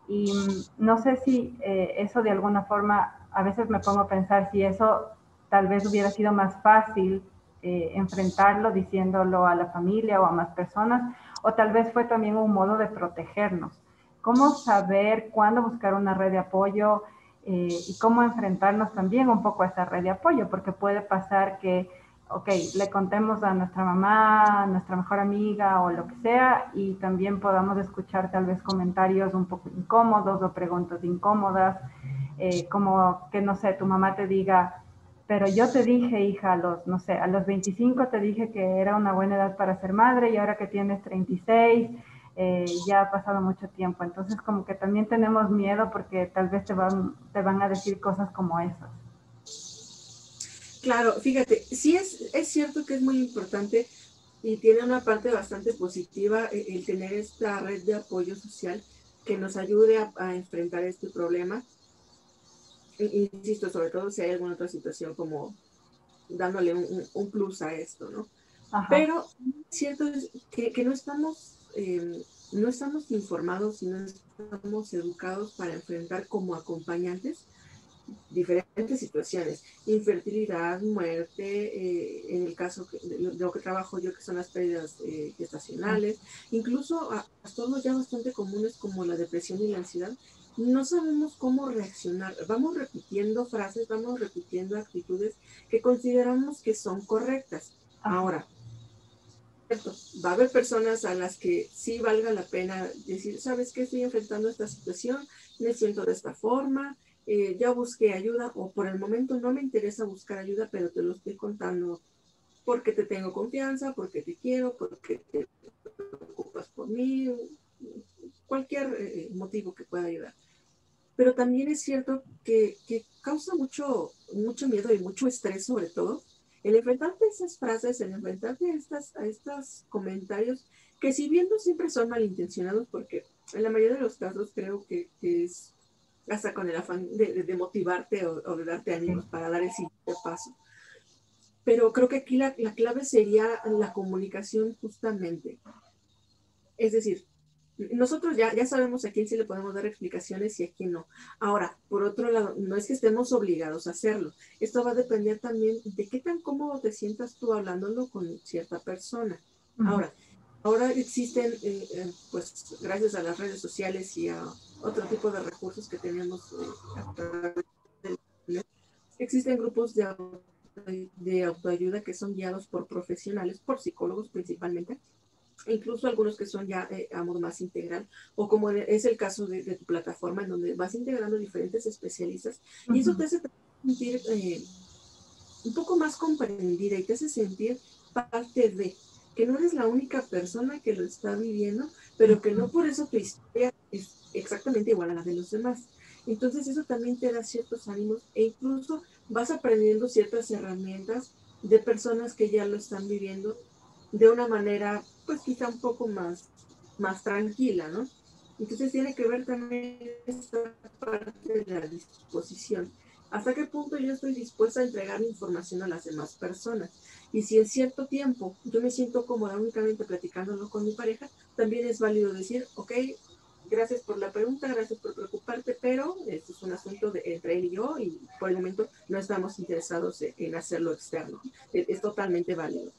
Y no sé si eso de alguna forma, a veces me pongo a pensar si eso tal vez hubiera sido más fácil enfrentarlo diciéndolo a la familia o a más personas, o tal vez fue también un modo de protegernos. ¿Cómo saber cuándo buscar una red de apoyo y cómo enfrentarnos también un poco a esa red de apoyo? Porque puede pasar que, ok, le contemos a nuestra mamá, a nuestra mejor amiga o lo que sea, y también podamos escuchar tal vez comentarios un poco incómodos o preguntas incómodas, como que, no sé, tu mamá te diga, pero yo te dije, hija, no sé, a los 25 te dije que era una buena edad para ser madre y ahora que tienes 36, ya ha pasado mucho tiempo. Entonces como que también tenemos miedo porque tal vez te van a decir cosas como esas. Claro, fíjate, sí es cierto que es muy importante y tiene una parte bastante positiva el tener esta red de apoyo social que nos ayude a enfrentar este problema. Insisto, sobre todo si hay alguna otra situación como dándole un plus a esto, ¿no? Ajá. Pero cierto es que no estamos informados y no estamos educados para enfrentar como acompañantes diferentes situaciones, infertilidad, muerte, en el caso de lo que trabajo yo, que son las pérdidas gestacionales, incluso a trastornos ya bastante comunes como la depresión y la ansiedad. No sabemos cómo reaccionar, vamos repitiendo frases, vamos repitiendo actitudes que consideramos que son correctas. Ajá. Ahora, va a haber personas a las que sí valga la pena decir, ¿sabes qué? Estoy enfrentando esta situación, me siento de esta forma, ya busqué ayuda o por el momento no me interesa buscar ayuda, pero te lo estoy contando porque te tengo confianza, porque te quiero, porque te preocupas por mí, cualquier motivo que pueda ayudar. Pero también es cierto que causa mucho miedo y mucho estrés sobre todo el enfrentarte a esas frases, el enfrentarte a estos comentarios que si bien no siempre son malintencionados, porque en la mayoría de los casos creo que es hasta con el afán de motivarte o de darte ánimos para dar el siguiente paso. Pero creo que aquí la clave sería la comunicación justamente. Es decir, nosotros ya sabemos a quién sí le podemos dar explicaciones y a quién no. Ahora, por otro lado, no es que estemos obligados a hacerlo. Esto va a depender también de qué tan cómodo te sientas tú hablándolo con cierta persona. Ujú. Ahora existen, pues gracias a las redes sociales y a otro tipo de recursos que tenemos a través del internet, existen grupos de autoayuda que son guiados por profesionales, por psicólogos principalmente, incluso algunos que son ya a modo más integral, o como es el caso de tu plataforma, en donde vas integrando diferentes especialistas, y eso te Ujú. hace sentir un poco más comprendida y te hace sentir parte de, que no eres la única persona que lo está viviendo, pero que no por eso tu historia es exactamente igual a la de los demás. Entonces eso también te da ciertos ánimos e incluso vas aprendiendo ciertas herramientas de personas que ya lo están viviendo de una manera, pues quizá un poco más tranquila, ¿no? Entonces tiene que ver también esta parte de la disposición. ¿Hasta qué punto yo estoy dispuesta a entregar mi información a las demás personas? Y si en cierto tiempo yo me siento cómoda únicamente platicándolo con mi pareja, también es válido decir, ok, gracias por la pregunta, gracias por preocuparte, pero esto es un asunto entre él y yo y por el momento no estamos interesados en hacerlo externo. Es totalmente válido.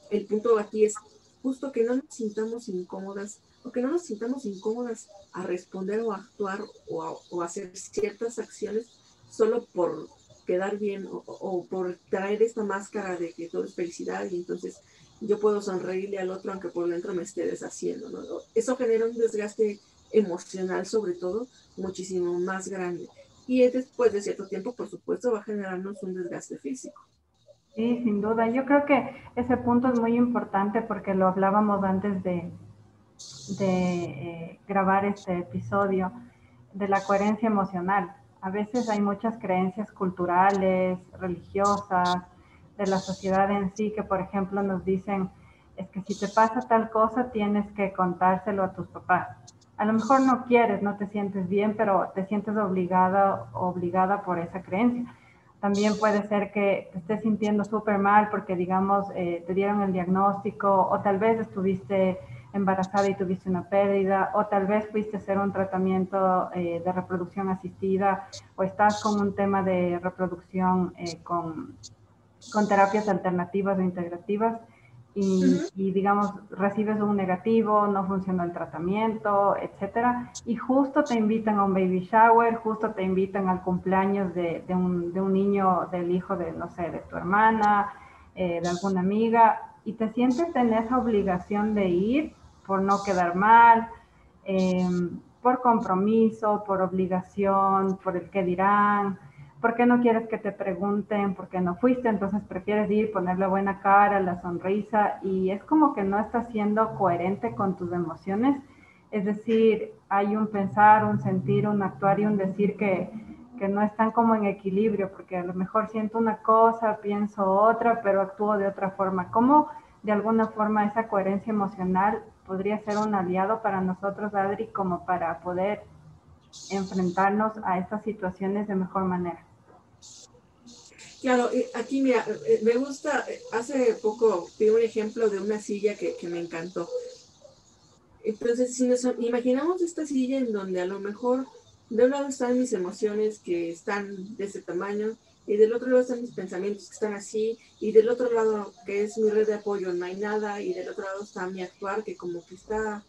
El punto aquí es justo que no nos sintamos incómodas o que no nos sintamos incómodas a responder o a actuar o a hacer ciertas acciones solo por quedar bien o por traer esta máscara de que todo es felicidad y entonces yo puedo sonreírle al otro aunque por dentro me esté deshaciendo, ¿no? Eso genera un desgaste emocional sobre todo muchísimo más grande y después de cierto tiempo por supuesto va a generarnos un desgaste físico. Sí, sin duda. Yo creo que ese punto es muy importante porque lo hablábamos antes de grabar este episodio, de la coherencia emocional. A veces hay muchas creencias culturales, religiosas, de la sociedad en sí, que por ejemplo nos dicen, es que si te pasa tal cosa tienes que contárselo a tus papás. A lo mejor no quieres, no te sientes bien, pero te sientes obligada por esa creencia. También puede ser que te estés sintiendo súper mal porque, digamos, te dieron el diagnóstico o tal vez estuviste embarazada y tuviste una pérdida, o tal vez fuiste a hacer un tratamiento de reproducción asistida, o estás con un tema de reproducción con terapias alternativas o integrativas, Uh -huh. y, digamos, recibes un negativo, no funcionó el tratamiento, etcétera, y justo te invitan a un baby shower, justo te invitan al cumpleaños de un niño, del hijo de, no sé, de tu hermana, de alguna amiga, y te sientes en esa obligación de ir por no quedar mal, eh, por compromiso, por obligación, por el que dirán, ¿por qué no quieres que te pregunten por qué no fuiste? Entonces prefieres ir, poner la buena cara, la sonrisa, y es como que no estás siendo coherente con tus emociones. Es decir, hay un pensar, un sentir, un actuar y un decir que no están como en equilibrio, porque a lo mejor siento una cosa, pienso otra, pero actúo de otra forma. ¿Cómo de alguna forma esa coherencia emocional podría ser un aliado para nosotros, Adri, como para poder enfrentarnos a estas situaciones de mejor manera? Claro, aquí mira, me gusta, hace poco vi un ejemplo de una silla que me encantó. Entonces, si nos imaginamos esta silla en donde a lo mejor de un lado están mis emociones que están de ese tamaño y del otro lado están mis pensamientos que están así y del otro lado que es mi red de apoyo no hay nada y del otro lado está mi actuar que como que está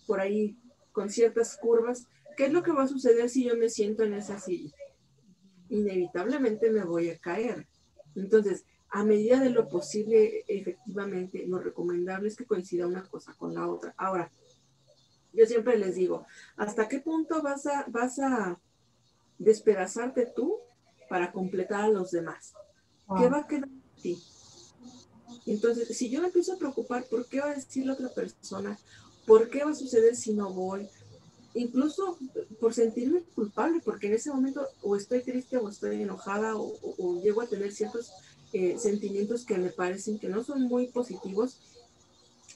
por ahí con ciertas curvas, ¿qué es lo que va a suceder si yo me siento en esa silla? Inevitablemente me voy a caer. Entonces, a medida de lo posible, efectivamente, lo recomendable es que coincida una cosa con la otra. Ahora, yo siempre les digo, ¿hasta qué punto vas a despedazarte tú para completar a los demás? ¿Qué Wow. va a quedar de ti? Entonces, si yo me empiezo a preocupar, ¿por qué va a decir la otra persona? ¿Por qué va a suceder si no voy? Incluso por sentirme culpable, porque en ese momento o estoy triste o estoy enojada o llego a tener ciertos sentimientos que me parecen que no son muy positivos.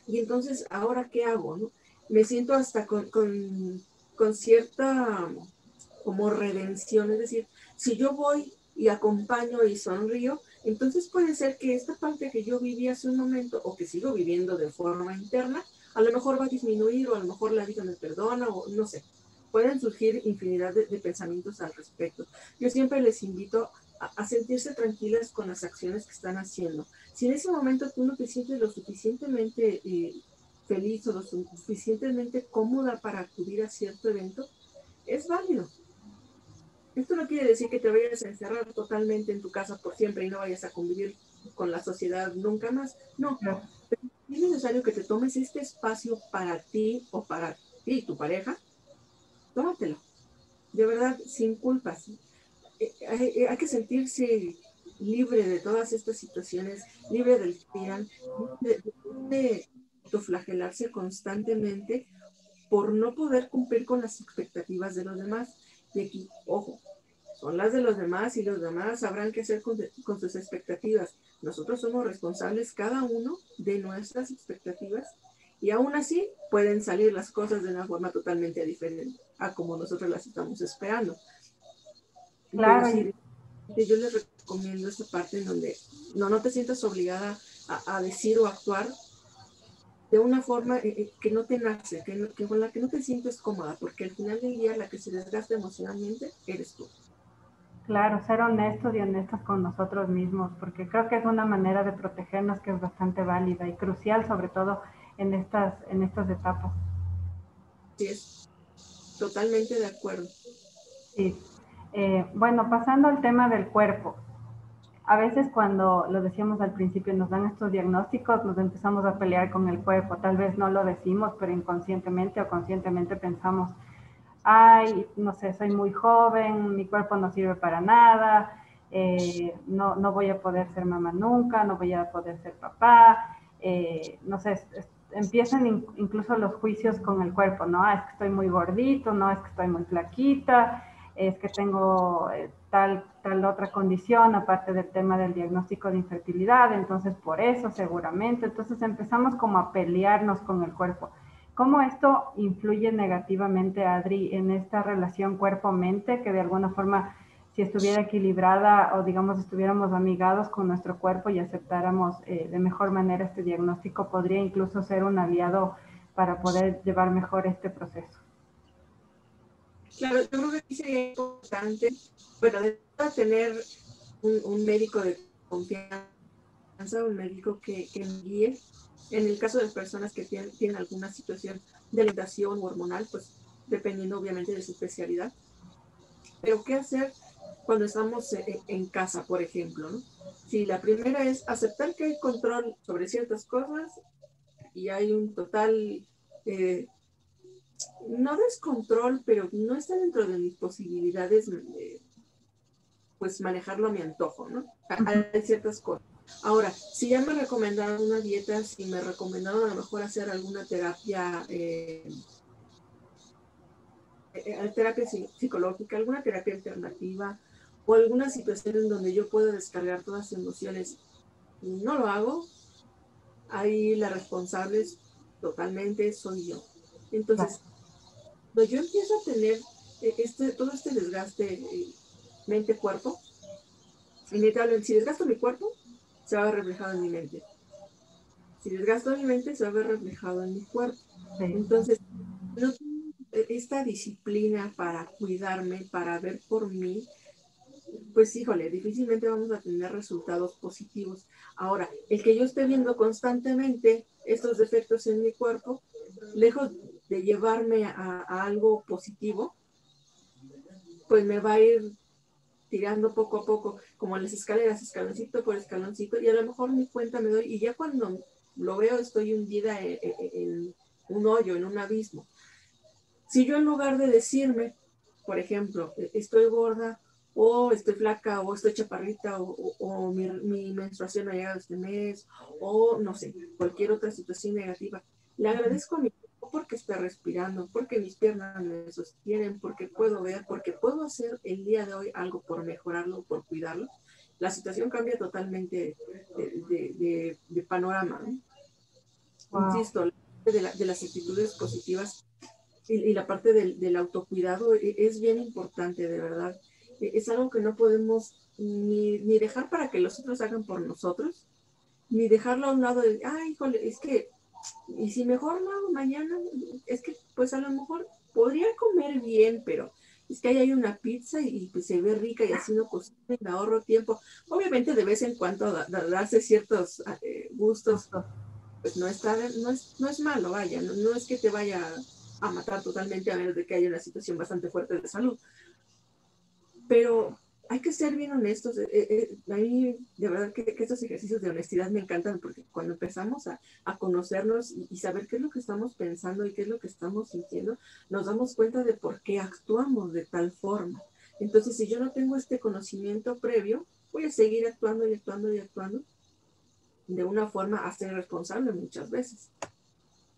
Y entonces, ¿ahora qué hago? ¿No? Me siento hasta con cierta como redención, es decir, si yo voy y acompaño y sonrío, entonces puede ser que esta parte que yo viví hace un momento o que sigo viviendo de forma interna, a lo mejor va a disminuir o a lo mejor la vida me perdona o no sé. Pueden surgir infinidad de pensamientos al respecto. Yo siempre les invito a sentirse tranquilas con las acciones que están haciendo. Si en ese momento tú no te sientes lo suficientemente feliz o lo suficientemente cómoda para acudir a cierto evento, es válido. Esto no quiere decir que te vayas a encerrar totalmente en tu casa por siempre y no vayas a convivir con la sociedad nunca más. No, Claro. pero es necesario que te tomes este espacio para ti o para ti y tu pareja. Tómatelo, de verdad, sin culpas. Hay que sentirse libre de todas estas situaciones, libre del tiran, de autoflagelarse constantemente por no poder cumplir con las expectativas de los demás. Y aquí, ojo, son las de los demás y los demás sabrán qué hacer con sus expectativas. Nosotros somos responsables cada uno de nuestras expectativas y aún así pueden salir las cosas de una forma totalmente diferente a como nosotros las estamos esperando. Pero Claro, sí, yo les recomiendo esta parte en donde no te sientas obligada a decir o actuar de una forma que no te nace, que con la que no te sientes cómoda, porque al final del día la que se desgasta emocionalmente eres tú. claro, ser honestos y honestas con nosotros mismos, porque creo que es una manera de protegernos que es bastante válida y crucial, sobre todo en estas etapas. Sí, es totalmente de acuerdo. Sí. Bueno, pasando al tema del cuerpo. A veces cuando lo decíamos al principio, nos dan estos diagnósticos, nos empezamos a pelear con el cuerpo. Tal vez no lo decimos, pero inconscientemente o conscientemente pensamos, ay, no sé, soy muy joven, mi cuerpo no sirve para nada, no voy a poder ser mamá nunca, no voy a poder ser papá, no sé, empiezan incluso los juicios con el cuerpo, ¿no? Ah, es que estoy muy gordito, no, es que estoy muy flaquita, es que tengo tal otra condición, aparte del tema del diagnóstico de infertilidad, entonces por eso seguramente, entonces empezamos como a pelearnos con el cuerpo. ¿Cómo esto influye negativamente, Adri, en esta relación cuerpo-mente, que de alguna forma, si estuviera equilibrada o digamos estuviéramos amigados con nuestro cuerpo y aceptáramos de mejor manera este diagnóstico, podría incluso ser un aliado para poder llevar mejor este proceso? Claro, yo creo que aquí sería importante, bueno, de tener un médico de confianza, un médico que me guíe. En el caso de las personas que tienen alguna situación de alimentación o hormonal, pues dependiendo obviamente de su especialidad. Pero ¿qué hacer cuando estamos en casa, por ejemplo? ¿No? Si la primera es aceptar que hay control sobre ciertas cosas y hay un total, no descontrol, pero no está dentro de mis posibilidades, pues manejarlo a mi antojo, ¿no? Hay ciertas cosas. Ahora, si ya me recomendaron una dieta, si me recomendaron a lo mejor hacer alguna terapia psicológica, alguna terapia alternativa o alguna situación en donde yo pueda descargar todas las emociones, no lo hago, ahí la responsable totalmente soy yo. Claro. Entonces, cuando yo empiezo a tener todo este desgaste mente-cuerpo, inevitablemente, si desgasto mi cuerpo, se va a ver reflejado en mi mente. Si desgasto mi mente, se va a ver reflejado en mi cuerpo. Sí. Entonces, no tengo esta disciplina para cuidarme, para ver por mí, pues híjole, difícilmente vamos a tener resultados positivos. Ahora, el que yo esté viendo constantemente estos defectos en mi cuerpo, lejos de llevarme a algo positivo, pues me va a ir tirando poco a poco, como las escaleras, escaloncito por escaloncito, y a lo mejor ni cuenta me doy, y ya cuando lo veo estoy hundida en un hoyo, en un abismo. Si yo en lugar de decirme, por ejemplo, estoy gorda, o estoy flaca, o estoy chaparrita, o mi menstruación no ha llegado este mes, o no sé, cualquier otra situación negativa, le agradezco a mi cuerpo porque está respirando, porque mis piernas me sostienen, porque puedo ver, porque puedo hacer el día de hoy algo por mejorarlo, por cuidarlo. La situación cambia totalmente de panorama, ¿no? Wow. Insisto, de las actitudes positivas y la parte del autocuidado es bien importante, de verdad. Es algo que no podemos ni dejar para que los otros hagan por nosotros, ni dejarlo a un lado de, ay, híjole, es que Y si mejor lo hago mañana, es que pues a lo mejor podría comer bien, pero es que ahí hay una pizza y pues se ve rica y así no cocino y me ahorro tiempo. Obviamente de vez en cuando darse ciertos gustos, Justo. pues no es malo, vaya, no es que te vaya a matar totalmente a menos de que haya una situación bastante fuerte de salud. Pero hay que ser bien honestos. A mí, de verdad, que estos ejercicios de honestidad me encantan porque cuando empezamos a conocernos y saber qué es lo que estamos pensando y qué es lo que estamos sintiendo, nos damos cuenta de por qué actuamos de tal forma. Entonces, si yo no tengo este conocimiento previo, voy a seguir actuando y actuando y actuando de una forma a ser responsable muchas veces.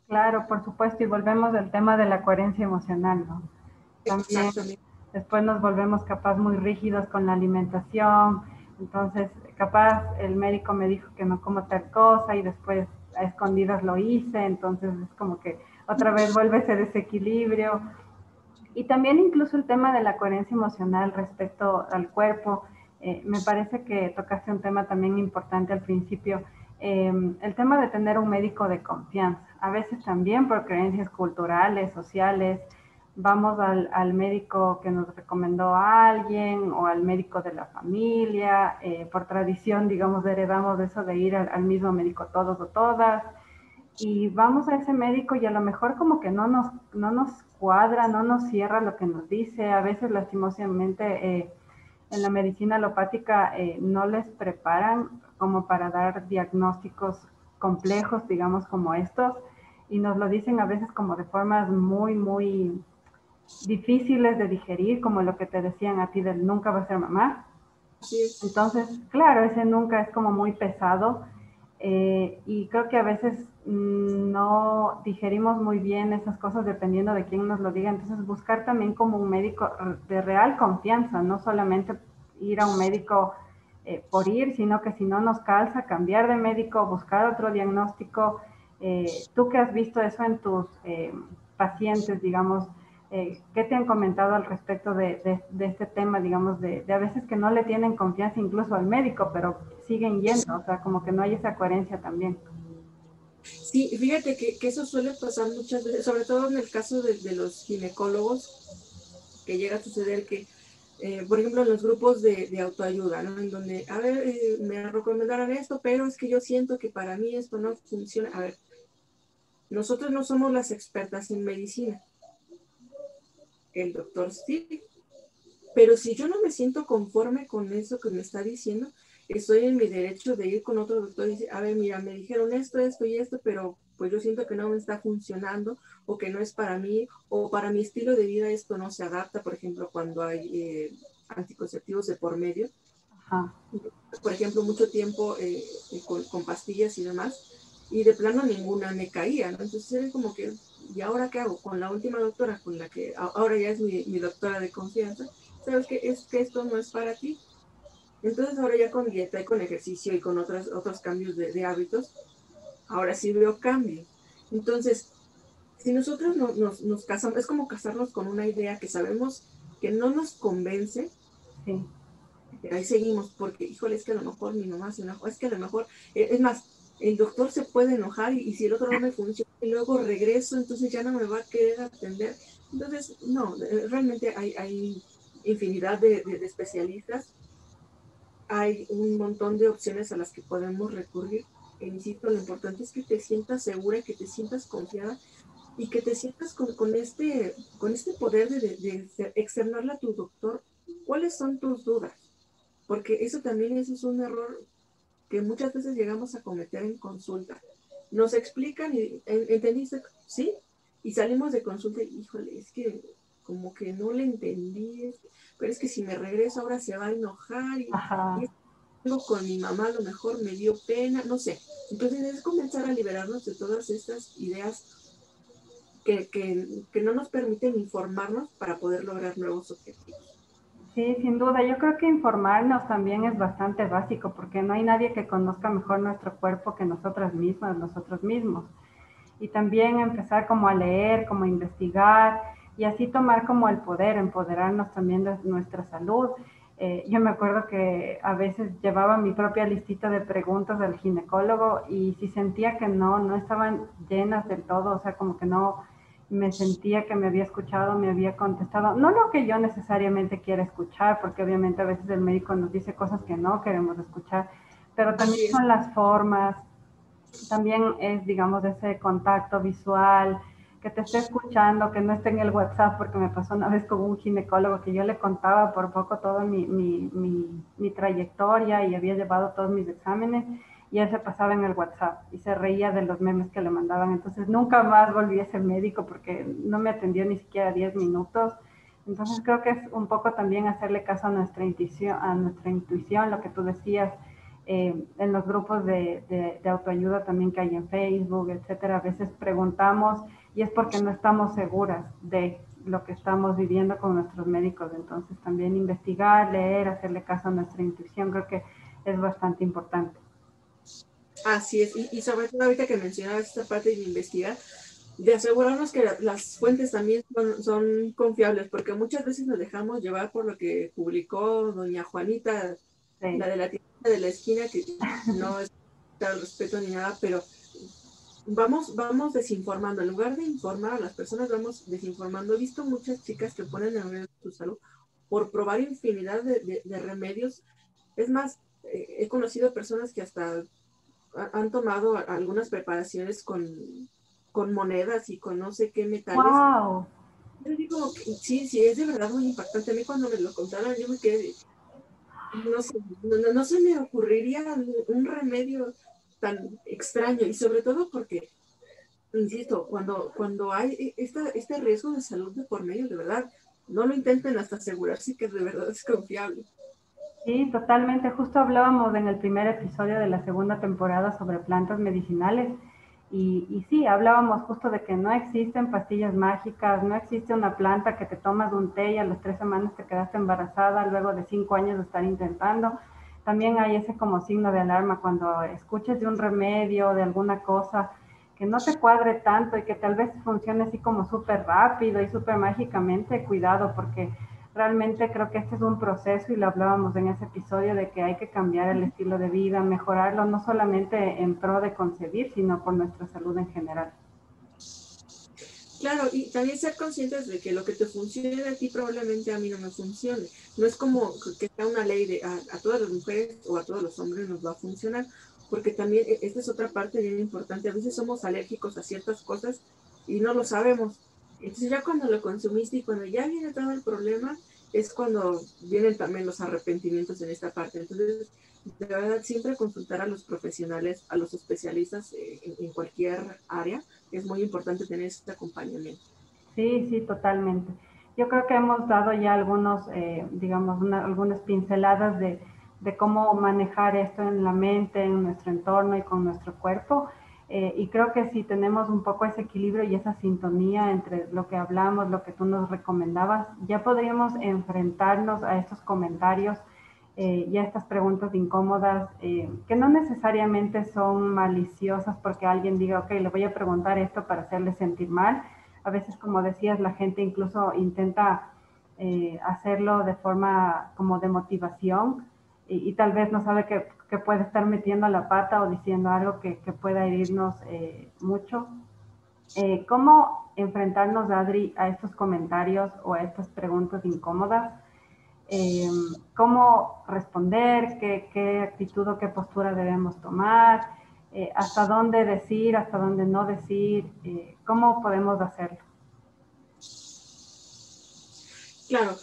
Claro, por supuesto, y volvemos al tema de la coherencia emocional, ¿no? También Exactamente. después nos volvemos capaz muy rígidos con la alimentación, entonces capaz el médico me dijo que no como tal cosa y después a escondidas lo hice, entonces es como que otra vez vuelve ese desequilibrio. Y también incluso el tema de la coherencia emocional respecto al cuerpo, me parece que tocaste un tema también importante al principio, el tema de tener un médico de confianza. A veces también por creencias culturales, sociales, vamos al médico que nos recomendó a alguien o al médico de la familia, por tradición, digamos, heredamos eso de ir al mismo médico todos o todas, y vamos a ese médico y a lo mejor como que no nos cuadra, no nos cierra lo que nos dice. A veces lastimosamente en la medicina alopática no les preparan como para dar diagnósticos complejos, digamos como estos, y nos lo dicen a veces como de formas muy difíciles de digerir, como lo que te decían a ti del nunca va a ser mamá. Así es. Entonces, claro, ese nunca es como muy pesado y creo que a veces no digerimos muy bien esas cosas dependiendo de quién nos lo diga. Entonces, buscar también como un médico de real confianza, no solamente ir a un médico por ir, sino que si no nos calza, cambiar de médico, buscar otro diagnóstico. Tú que has visto eso en tus pacientes, digamos, ¿qué te han comentado al respecto de este tema, digamos, de a veces que no le tienen confianza incluso al médico, pero siguen yendo, o sea, como que no hay esa coherencia también? Sí, fíjate que eso suele pasar muchas veces, sobre todo en el caso de los ginecólogos, que llega a suceder que, por ejemplo, en los grupos de autoayuda, ¿no? En donde, a ver, me recomendaron esto, pero es que yo siento que para mí esto no funciona. A ver, nosotros no somos las expertas en medicina, el doctor sí, pero si yo no me siento conforme con eso que me está diciendo, estoy en mi derecho de ir con otro doctor y decir, a ver, mira, me dijeron esto y esto, pero pues yo siento que no me está funcionando o que no es para mí o para mi estilo de vida esto no se adapta, por ejemplo, cuando hay anticonceptivos de por medio. Ajá. Por ejemplo, mucho tiempo con pastillas y demás, y de plano ninguna me caía, ¿no? Entonces era como que, ¿y ahora qué hago? Con la última doctora, con la que ahora ya es mi doctora de confianza, ¿sabes qué? Es que esto no es para ti. Entonces ahora ya con dieta y con ejercicio y con otros cambios de hábitos, ahora sí veo cambios. Entonces, si nosotros nos casamos, es como casarnos con una idea que sabemos que no nos convence, Sí. ahí seguimos, porque, híjole, es que a lo mejor mi mamá se enojó, es que a lo mejor, es más, el doctor se puede enojar y si el otro no me funciona y luego regreso, entonces ya no me va a querer atender. Entonces, no, realmente hay infinidad de especialistas, hay un montón de opciones a las que podemos recurrir. E insisto, lo importante es que te sientas segura, que te sientas confiada y que te sientas con este poder de externarle a tu doctor cuáles son tus dudas, porque eso es un error que muchas veces llegamos a cometer en consulta. Nos explican y entendiste, sí, y salimos de consulta y híjole, es que como que no le entendí, pero es que si me regreso ahora se va a enojar y Ajá. con mi mamá a lo mejor me dio pena, no sé. Entonces es comenzar a liberarnos de todas estas ideas que no nos permiten informarnos para poder lograr nuevos objetivos. Sí, sin duda. Yo creo que informarnos también es bastante básico porque no hay nadie que conozca mejor nuestro cuerpo que nosotras mismas, nosotros mismos. Y también empezar como a leer, como a investigar y así tomar como el poder, empoderarnos también de nuestra salud. Yo me acuerdo que a veces llevaba mi propia listita de preguntas al ginecólogo y si sentía que no estaban llenas del todo, o sea, como que no me sentía que me había escuchado, me había contestado, no lo que yo necesariamente quiera escuchar, porque obviamente a veces el médico nos dice cosas que no queremos escuchar, pero también Así es. son las formas, también es, digamos, ese contacto visual, que te esté escuchando, que no esté en el WhatsApp, porque me pasó una vez con un ginecólogo que yo le contaba por poco toda mi trayectoria y había llevado todos mis exámenes y él se pasaba en el WhatsApp y se reía de los memes que le mandaban. Entonces nunca más volví a ese médico porque no me atendió ni siquiera 10 minutos. Entonces creo que es un poco también hacerle caso a nuestra intuición, lo que tú decías, en los grupos de autoayuda también que hay en Facebook, etcétera. A veces preguntamos y es porque no estamos seguras de lo que estamos viviendo con nuestros médicos. Entonces también investigar, leer, hacerle caso a nuestra intuición, creo que es bastante importante. Así es, y sobre todo ahorita que mencionabas esta parte de investigar, de asegurarnos que las fuentes también son confiables, porque muchas veces nos dejamos llevar por lo que publicó doña Juanita, Sí. la de la tienda de la esquina, que no es al respeto ni nada, pero vamos desinformando. En lugar de informar a las personas, vamos desinformando. He visto muchas chicas que ponen en riesgo su salud por probar infinidad de remedios. Es más, he conocido personas que hasta han tomado algunas preparaciones con monedas y con no sé qué metales. ¡Wow! Yo digo, sí, sí, es de verdad muy impactante. A mí cuando me lo contaron, yo me quedé, no sé, no se me ocurriría un remedio tan extraño y sobre todo porque, insisto, cuando hay este riesgo de salud de por medio, de verdad, no lo intenten hasta asegurarse que de verdad es confiable. Sí, totalmente. Justo hablábamos en el primer episodio de la segunda temporada sobre plantas medicinales y sí, hablábamos justo de que no existen pastillas mágicas, no existe una planta que te tomas un té y a las 3 semanas te quedaste embarazada luego de 5 años de estar intentando. También hay ese como signo de alarma cuando escuches de un remedio, de alguna cosa que no te cuadre tanto y que tal vez funcione así como súper rápido y súper mágicamente, cuidado porque realmente creo que este es un proceso y lo hablábamos en ese episodio de que hay que cambiar el estilo de vida, mejorarlo, no solamente en pro de concebir, sino por nuestra salud en general. Claro, y también ser conscientes de que lo que te funcione a ti probablemente a mí no me funcione. No es como que sea una ley de a todas las mujeres o a todos los hombres nos va a funcionar, porque también esta es otra parte bien importante. A veces somos alérgicos a ciertas cosas y no lo sabemos. Entonces ya cuando lo consumiste y cuando ya viene todo el problema, es cuando vienen también los arrepentimientos en esta parte. Entonces, de verdad, siempre consultar a los profesionales, a los especialistas en cualquier área, es muy importante tener este acompañamiento. Sí, sí, totalmente. Yo creo que hemos dado ya algunos, digamos, algunas pinceladas de cómo manejar esto en la mente, en nuestro entorno y con nuestro cuerpo. Y creo que si tenemos un poco ese equilibrio y esa sintonía entre lo que hablamos, lo que tú nos recomendabas, ya podríamos enfrentarnos a estos comentarios y a estas preguntas incómodas, que no necesariamente son maliciosas porque alguien diga, ok, le voy a preguntar esto para hacerle sentir mal. A veces, como decías, la gente incluso intenta hacerlo de forma como de motivación y tal vez no sabe que puede estar metiendo la pata o diciendo algo que pueda herirnos mucho. ¿Cómo enfrentarnos, Adri, a estos comentarios o a estas preguntas incómodas? Eh, ¿Cómo responder? ¿Qué actitud o qué postura debemos tomar? ¿Hasta dónde decir? ¿Hasta dónde no decir? ¿Cómo podemos hacerlo? Claro,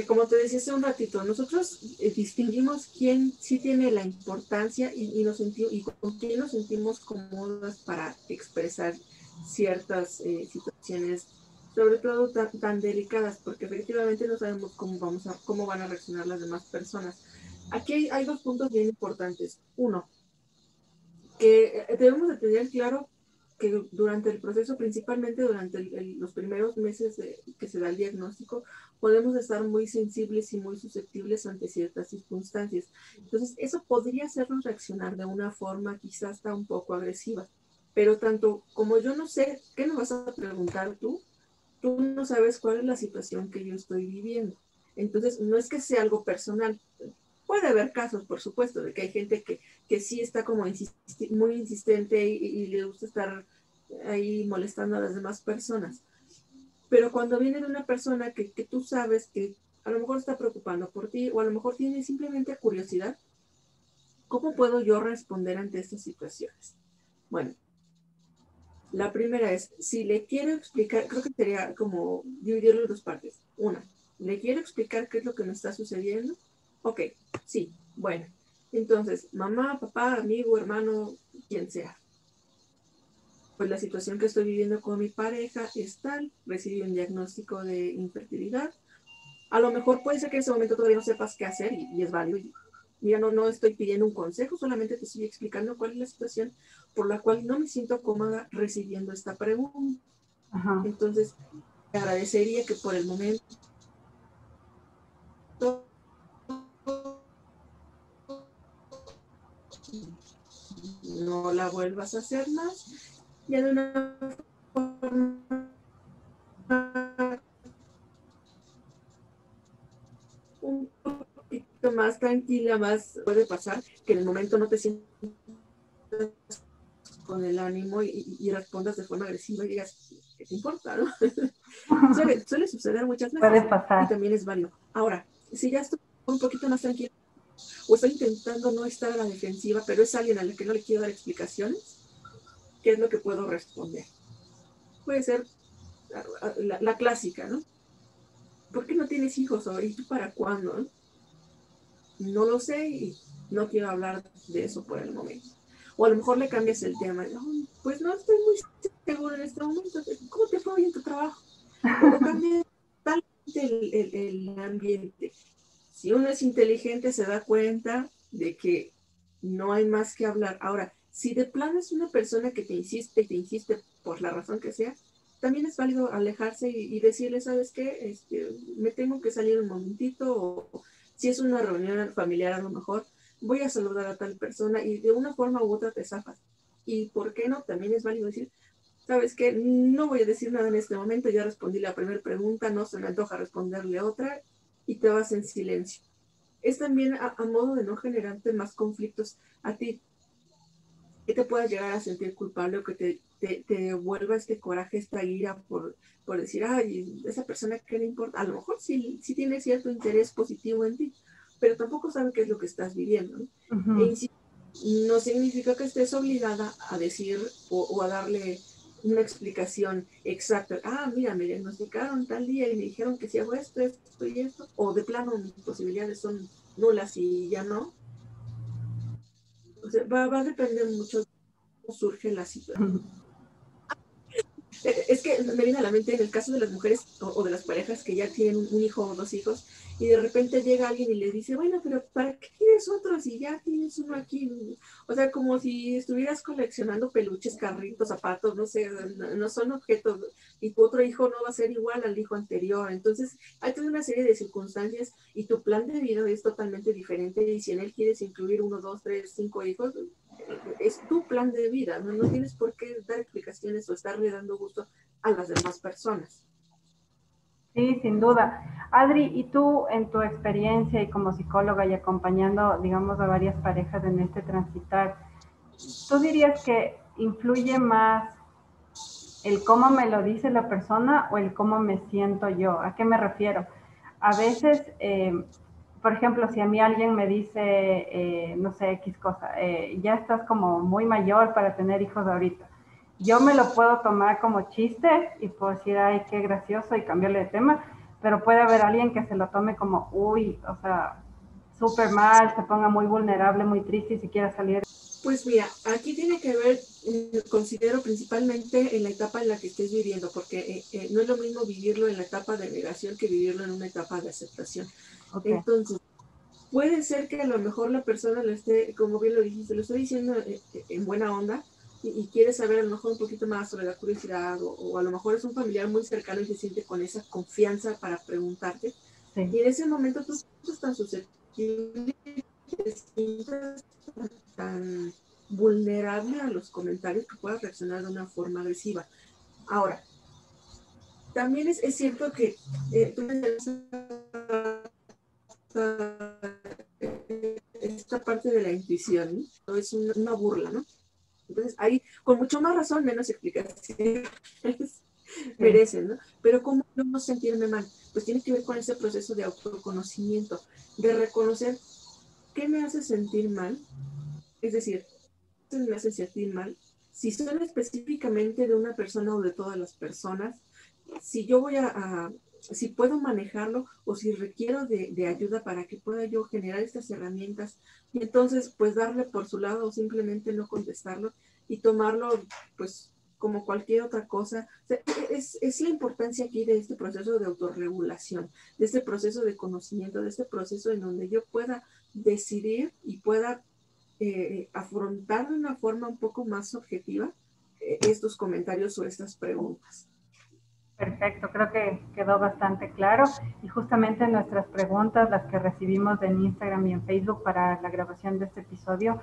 como te decía hace un ratito, nosotros distinguimos quién sí tiene la importancia y con quién nos sentimos cómodas para expresar ciertas situaciones, sobre todo tan delicadas, porque efectivamente no sabemos cómo van a reaccionar las demás personas. Aquí hay dos puntos bien importantes. Uno, que debemos de tener claro que durante el proceso, principalmente durante los primeros meses que se da el diagnóstico, podemos estar muy sensibles y muy susceptibles ante ciertas circunstancias. Entonces, eso podría hacernos reaccionar de una forma quizás hasta un poco agresiva. Pero tanto como yo no sé qué me vas a preguntar tú no sabes cuál es la situación que yo estoy viviendo. Entonces, no es que sea algo personal. Puede haber casos, por supuesto, de que hay gente que sí está como muy insistente y le gusta estar ahí molestando a las demás personas. Pero cuando viene de una persona que tú sabes que a lo mejor está preocupando por ti o a lo mejor tiene simplemente curiosidad, ¿cómo puedo yo responder ante estas situaciones? Bueno, la primera es, si le quiero explicar, creo que sería como dividirlo en dos partes. Una, ¿le quiero explicar qué es lo que me está sucediendo? Ok, sí, bueno. Entonces, mamá, papá, amigo, hermano, quien sea. Pues la situación que estoy viviendo con mi pareja es tal, recibí un diagnóstico de infertilidad. A lo mejor puede ser que en ese momento todavía no sepas qué hacer y es válido. Mira, no estoy pidiendo un consejo, solamente te estoy explicando cuál es la situación por la cual no me siento cómoda recibiendo esta pregunta. Ajá. Entonces, te agradecería que por el momento no la vuelvas a hacer más. Ya de una forma un poquito más tranquila, más puede pasar que en el momento no te sientas con el ánimo y respondas de forma agresiva y digas, ¿qué te importa? ¿No? Suele suceder muchas Puede veces y pasar. también es válido. Ahora, si ya estoy un poquito más tranquila o estoy intentando no estar a la defensiva, pero es alguien a la que no le quiero dar explicaciones, ¿qué es lo que puedo responder? Puede ser la clásica, ¿no? ¿Por qué no tienes hijos? ¿Y tú para cuándo? No lo sé y no quiero hablar de eso por el momento. O a lo mejor le cambias el tema. No, pues no estoy muy seguro en este momento. ¿Cómo te fue hoy en tu trabajo? O cambia totalmente el ambiente. Si uno es inteligente, se da cuenta de que no hay más que hablar. Ahora, si de plano es una persona que te insiste por la razón que sea, también es válido alejarse y decirle, ¿sabes qué? Me tengo que salir un momentito, o si es una reunión familiar a lo mejor, voy a saludar a tal persona y de una forma u otra te zafas. Y por qué no, también es válido decir, ¿sabes qué? No voy a decir nada en este momento, ya respondí la primera pregunta, no se me antoja responderle otra y te vas en silencio. Es también a modo de no generarte más conflictos a ti, que te puedas llegar a sentir culpable o que te vuelva este coraje, esta ira por decir, ay, esa persona que le importa, a lo mejor sí tiene cierto interés positivo en ti, pero tampoco sabe qué es lo que estás viviendo, ¿no? E Ujú. insisto, no significa que estés obligada a decir o a darle una explicación exacta. Mira, me diagnosticaron tal día y me dijeron que si hago esto y esto, o de plano mis posibilidades son nulas y ya no. O sea, va a depender mucho de cómo surge la situación. Es que me viene a la mente en el caso de las mujeres o de las parejas que ya tienen un hijo o dos hijos y de repente llega alguien y le dice, bueno, pero ¿para qué quieres otro si ya tienes uno aquí? O sea, como si estuvieras coleccionando peluches, carritos, zapatos, no sé, no son objetos y tu otro hijo no va a ser igual al hijo anterior. Entonces, hay toda una serie de circunstancias y tu plan de vida es totalmente diferente y si en él quieres incluir uno, dos, tres, cinco hijos, es tu plan de vida, no tienes por qué dar explicaciones o estarle dando gusto a las demás personas. Sí, sin duda. Adri, ¿y tú en tu experiencia y como psicóloga y acompañando, digamos, a varias parejas en este transitar, tú dirías que influye más el cómo me lo dice la persona o el cómo me siento yo? ¿A qué me refiero? A veces, por ejemplo, si a mí alguien me dice, no sé, X cosa, ya estás como muy mayor para tener hijos ahorita. Yo me lo puedo tomar como chiste y puedo decir, ay, qué gracioso y cambiarle de tema, pero puede haber alguien que se lo tome como, uy, o sea, súper mal, se ponga muy vulnerable, muy triste y si quiera salir. Pues mira, aquí tiene que ver, considero principalmente en la etapa en la que estés viviendo, porque no es lo mismo vivirlo en la etapa de negación que vivirlo en una etapa de aceptación. Ok, Entonces, puede ser que a lo mejor la persona lo esté, como bien lo dijiste, lo estoy diciendo en buena onda y quiere saber a lo mejor un poquito más sobre la curiosidad o a lo mejor es un familiar muy cercano y se siente con esa confianza para preguntarte. sí. Y en ese momento tú estás tan susceptible, te sientas tan vulnerable a los comentarios que puedas reaccionar de una forma agresiva. Ahora, también es cierto que tú esta parte de la intuición, ¿no? Es una burla, ¿no? Entonces, ahí, con mucho más razón, menos explicaciones merecen, ¿no? Pero ¿cómo no sentirme mal? Pues tiene que ver con ese proceso de autoconocimiento, de reconocer qué me hace sentir mal, es decir, qué me hace sentir mal, si son específicamente de una persona o de todas las personas, si yo voy si puedo manejarlo o si requiero de ayuda para que pueda yo generar estas herramientas y entonces pues darle por su lado o simplemente no contestarlo y tomarlo pues como cualquier otra cosa. O sea, es la importancia aquí de este proceso de autorregulación, de este proceso de conocimiento, de este proceso en donde yo pueda decidir y pueda afrontar de una forma un poco más objetiva estos comentarios o estas preguntas. Perfecto, creo que quedó bastante claro y justamente nuestras preguntas, las que recibimos en Instagram y en Facebook para la grabación de este episodio,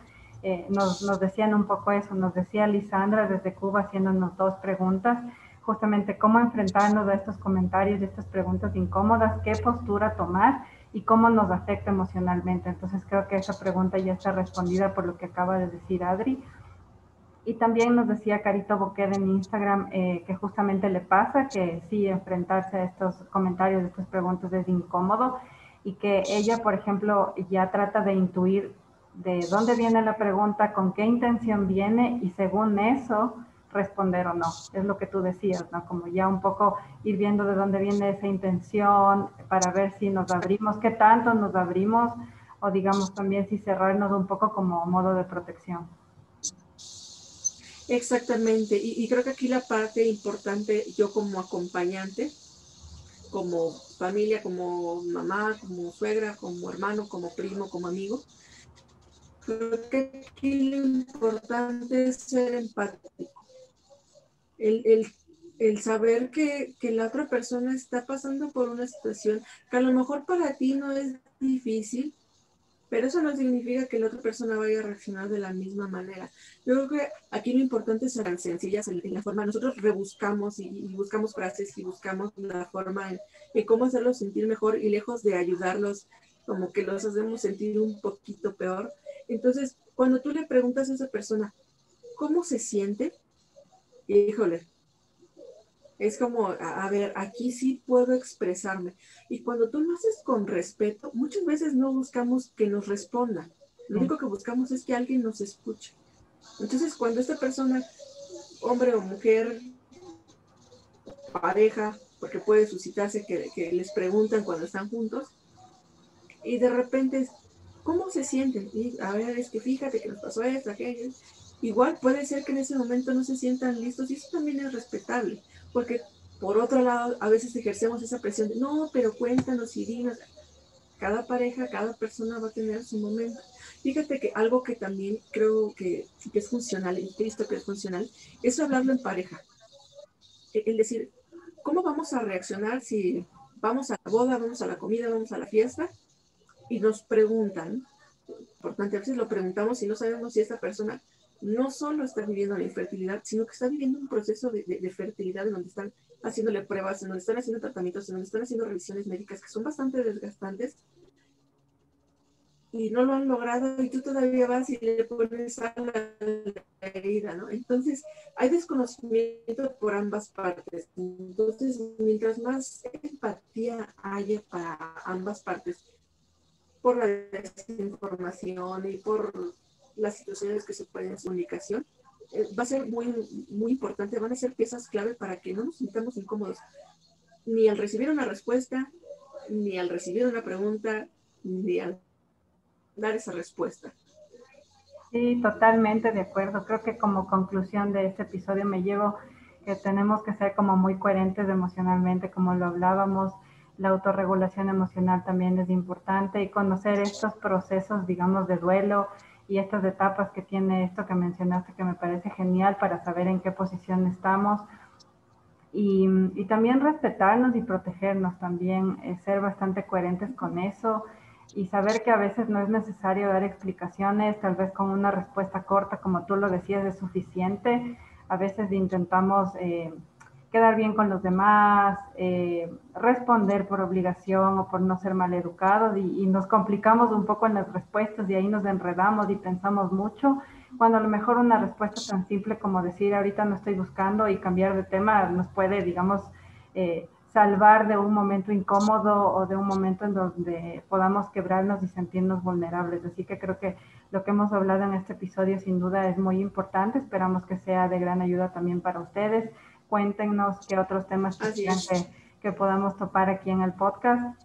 nos decían un poco eso, nos decía Lisandra desde Cuba haciéndonos 2 preguntas, justamente cómo enfrentarnos a estos comentarios y estas preguntas incómodas, qué postura tomar y cómo nos afecta emocionalmente. Entonces creo que esa pregunta ya está respondida por lo que acaba de decir Adri. Y también nos decía Carito Boqueda en Instagram que justamente le pasa que sí, enfrentarse a estos comentarios, a estas preguntas es incómodo y que ella, por ejemplo, ya trata de intuir de dónde viene la pregunta, con qué intención viene y según eso responder o no. Es lo que tú decías, ¿no? Como ya un poco ir viendo de dónde viene esa intención para ver si nos abrimos, qué tanto nos abrimos o digamos también si cerrarnos un poco como modo de protección. Exactamente, y creo que aquí la parte importante, yo como acompañante, como familia, como mamá, como suegra, como hermano, como primo, como amigo, creo que aquí lo importante es ser empático, el saber que la otra persona está pasando por una situación que a lo mejor para ti no es difícil, pero eso no significa que la otra persona vaya a reaccionar de la misma manera. Yo creo que aquí lo importante es ser tan sencillas en la forma. Nosotros rebuscamos y buscamos frases y buscamos la forma en cómo hacerlos sentir mejor y lejos de ayudarlos, como que los hacemos sentir un poquito peor. Entonces, cuando tú le preguntas a esa persona, ¿cómo se siente? Híjole, es como, a ver, aquí sí puedo expresarme. Y cuando tú lo haces con respeto, muchas veces no buscamos que nos respondan. Lo único que buscamos es que alguien nos escuche. Entonces, cuando esta persona, hombre o mujer, pareja, porque puede suscitarse que les preguntan cuando están juntos, y de repente, ¿cómo se sienten? Y a ver, es que fíjate que nos pasó esto, aquello. Igual puede ser que en ese momento no se sientan listos y eso también es respetable, porque por otro lado, a veces ejercemos esa presión de, no, pero cuéntanos y dinos. Cada pareja, cada persona va a tener su momento. Fíjate que algo que también creo que es funcional, y he visto que es funcional, es hablarlo en pareja. El decir, ¿cómo vamos a reaccionar si vamos a la boda, vamos a la comida, vamos a la fiesta? Y nos preguntan, importante, a veces lo preguntamos y no sabemos si esta persona no solo está viviendo la infertilidad, sino que está viviendo un proceso de fertilidad en donde están haciéndole pruebas, en donde están haciendo tratamientos, en donde están haciendo revisiones médicas que son bastante desgastantes y no lo han logrado y tú todavía vas y le pones a la herida, ¿no? Entonces, hay desconocimiento por ambas partes. Entonces, mientras más empatía haya para ambas partes, por la desinformación y por las situaciones que se pueden en comunicación, va a ser muy importante, van a ser piezas clave para que no nos sintamos incómodos, ni al recibir una respuesta, ni al recibir una pregunta, ni al dar esa respuesta. Sí, totalmente de acuerdo. Creo que como conclusión de este episodio me llevo que tenemos que ser como muy coherentes emocionalmente, como lo hablábamos. La autorregulación emocional también es importante y conocer estos procesos, digamos, de duelo y estas etapas que tiene esto que mencionaste, que me parece genial para saber en qué posición estamos. Y también respetarnos y protegernos también, ser bastante coherentes con eso y saber que a veces no es necesario dar explicaciones, tal vez con una respuesta corta, como tú lo decías, es suficiente. A veces intentamos quedar bien con los demás, responder por obligación o por no ser maleducados y nos complicamos un poco en las respuestas y ahí nos enredamos y pensamos mucho, cuando a lo mejor una respuesta tan simple como decir ahorita no estoy buscando y cambiar de tema nos puede, digamos, salvar de un momento incómodo o de un momento en donde podamos quebrarnos y sentirnos vulnerables. Así que creo que lo que hemos hablado en este episodio sin duda es muy importante. Esperamos que sea de gran ayuda también para ustedes. Cuéntenos qué otros temas quisieran que podamos topar aquí en el podcast.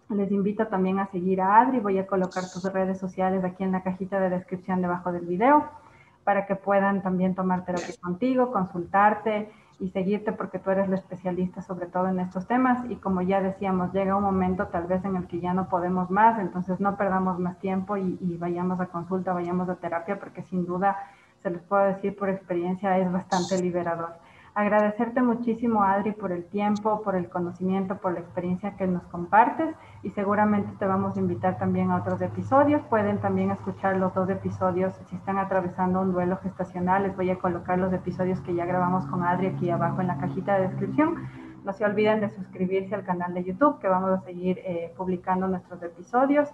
Les invito también a seguir a Adri. Voy a colocar tus redes sociales aquí en la cajita de descripción debajo del video para que puedan también tomar terapia contigo, consultarte y seguirte porque tú eres la especialista sobre todo en estos temas y como ya decíamos, llega un momento tal vez en el que ya no podemos más, entonces no perdamos más tiempo y vayamos a consulta, vayamos a terapia porque sin duda, se les puedo decir por experiencia, es bastante liberador. Agradecerte muchísimo, Adri, por el tiempo, por el conocimiento, por la experiencia que nos compartes y seguramente te vamos a invitar también a otros episodios. Pueden también escuchar los 2 episodios si están atravesando un duelo gestacional. Les voy a colocar los episodios que ya grabamos con Adri aquí abajo en la cajita de descripción. No se olviden de suscribirse al canal de YouTube, que vamos a seguir publicando nuestros episodios.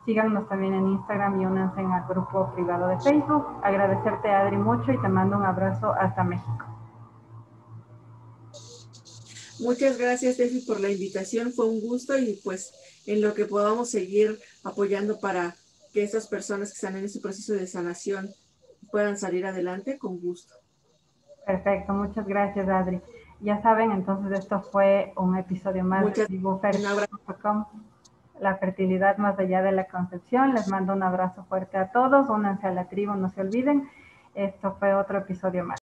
Síganos también en Instagram y únanse al grupo privado de Facebook. Agradecerte, Adri, mucho y te mando un abrazo hasta México. Muchas gracias, Tefi, por la invitación. Fue un gusto y pues en lo que podamos seguir apoyando para que estas personas que están en este proceso de sanación puedan salir adelante, con gusto. Perfecto, muchas gracias, Adri. Ya saben, entonces esto fue un episodio más de tribufer.com, la fertilidad más allá de la concepción. Les mando un abrazo fuerte a todos, únanse a la tribu, no se olviden. Esto fue otro episodio más.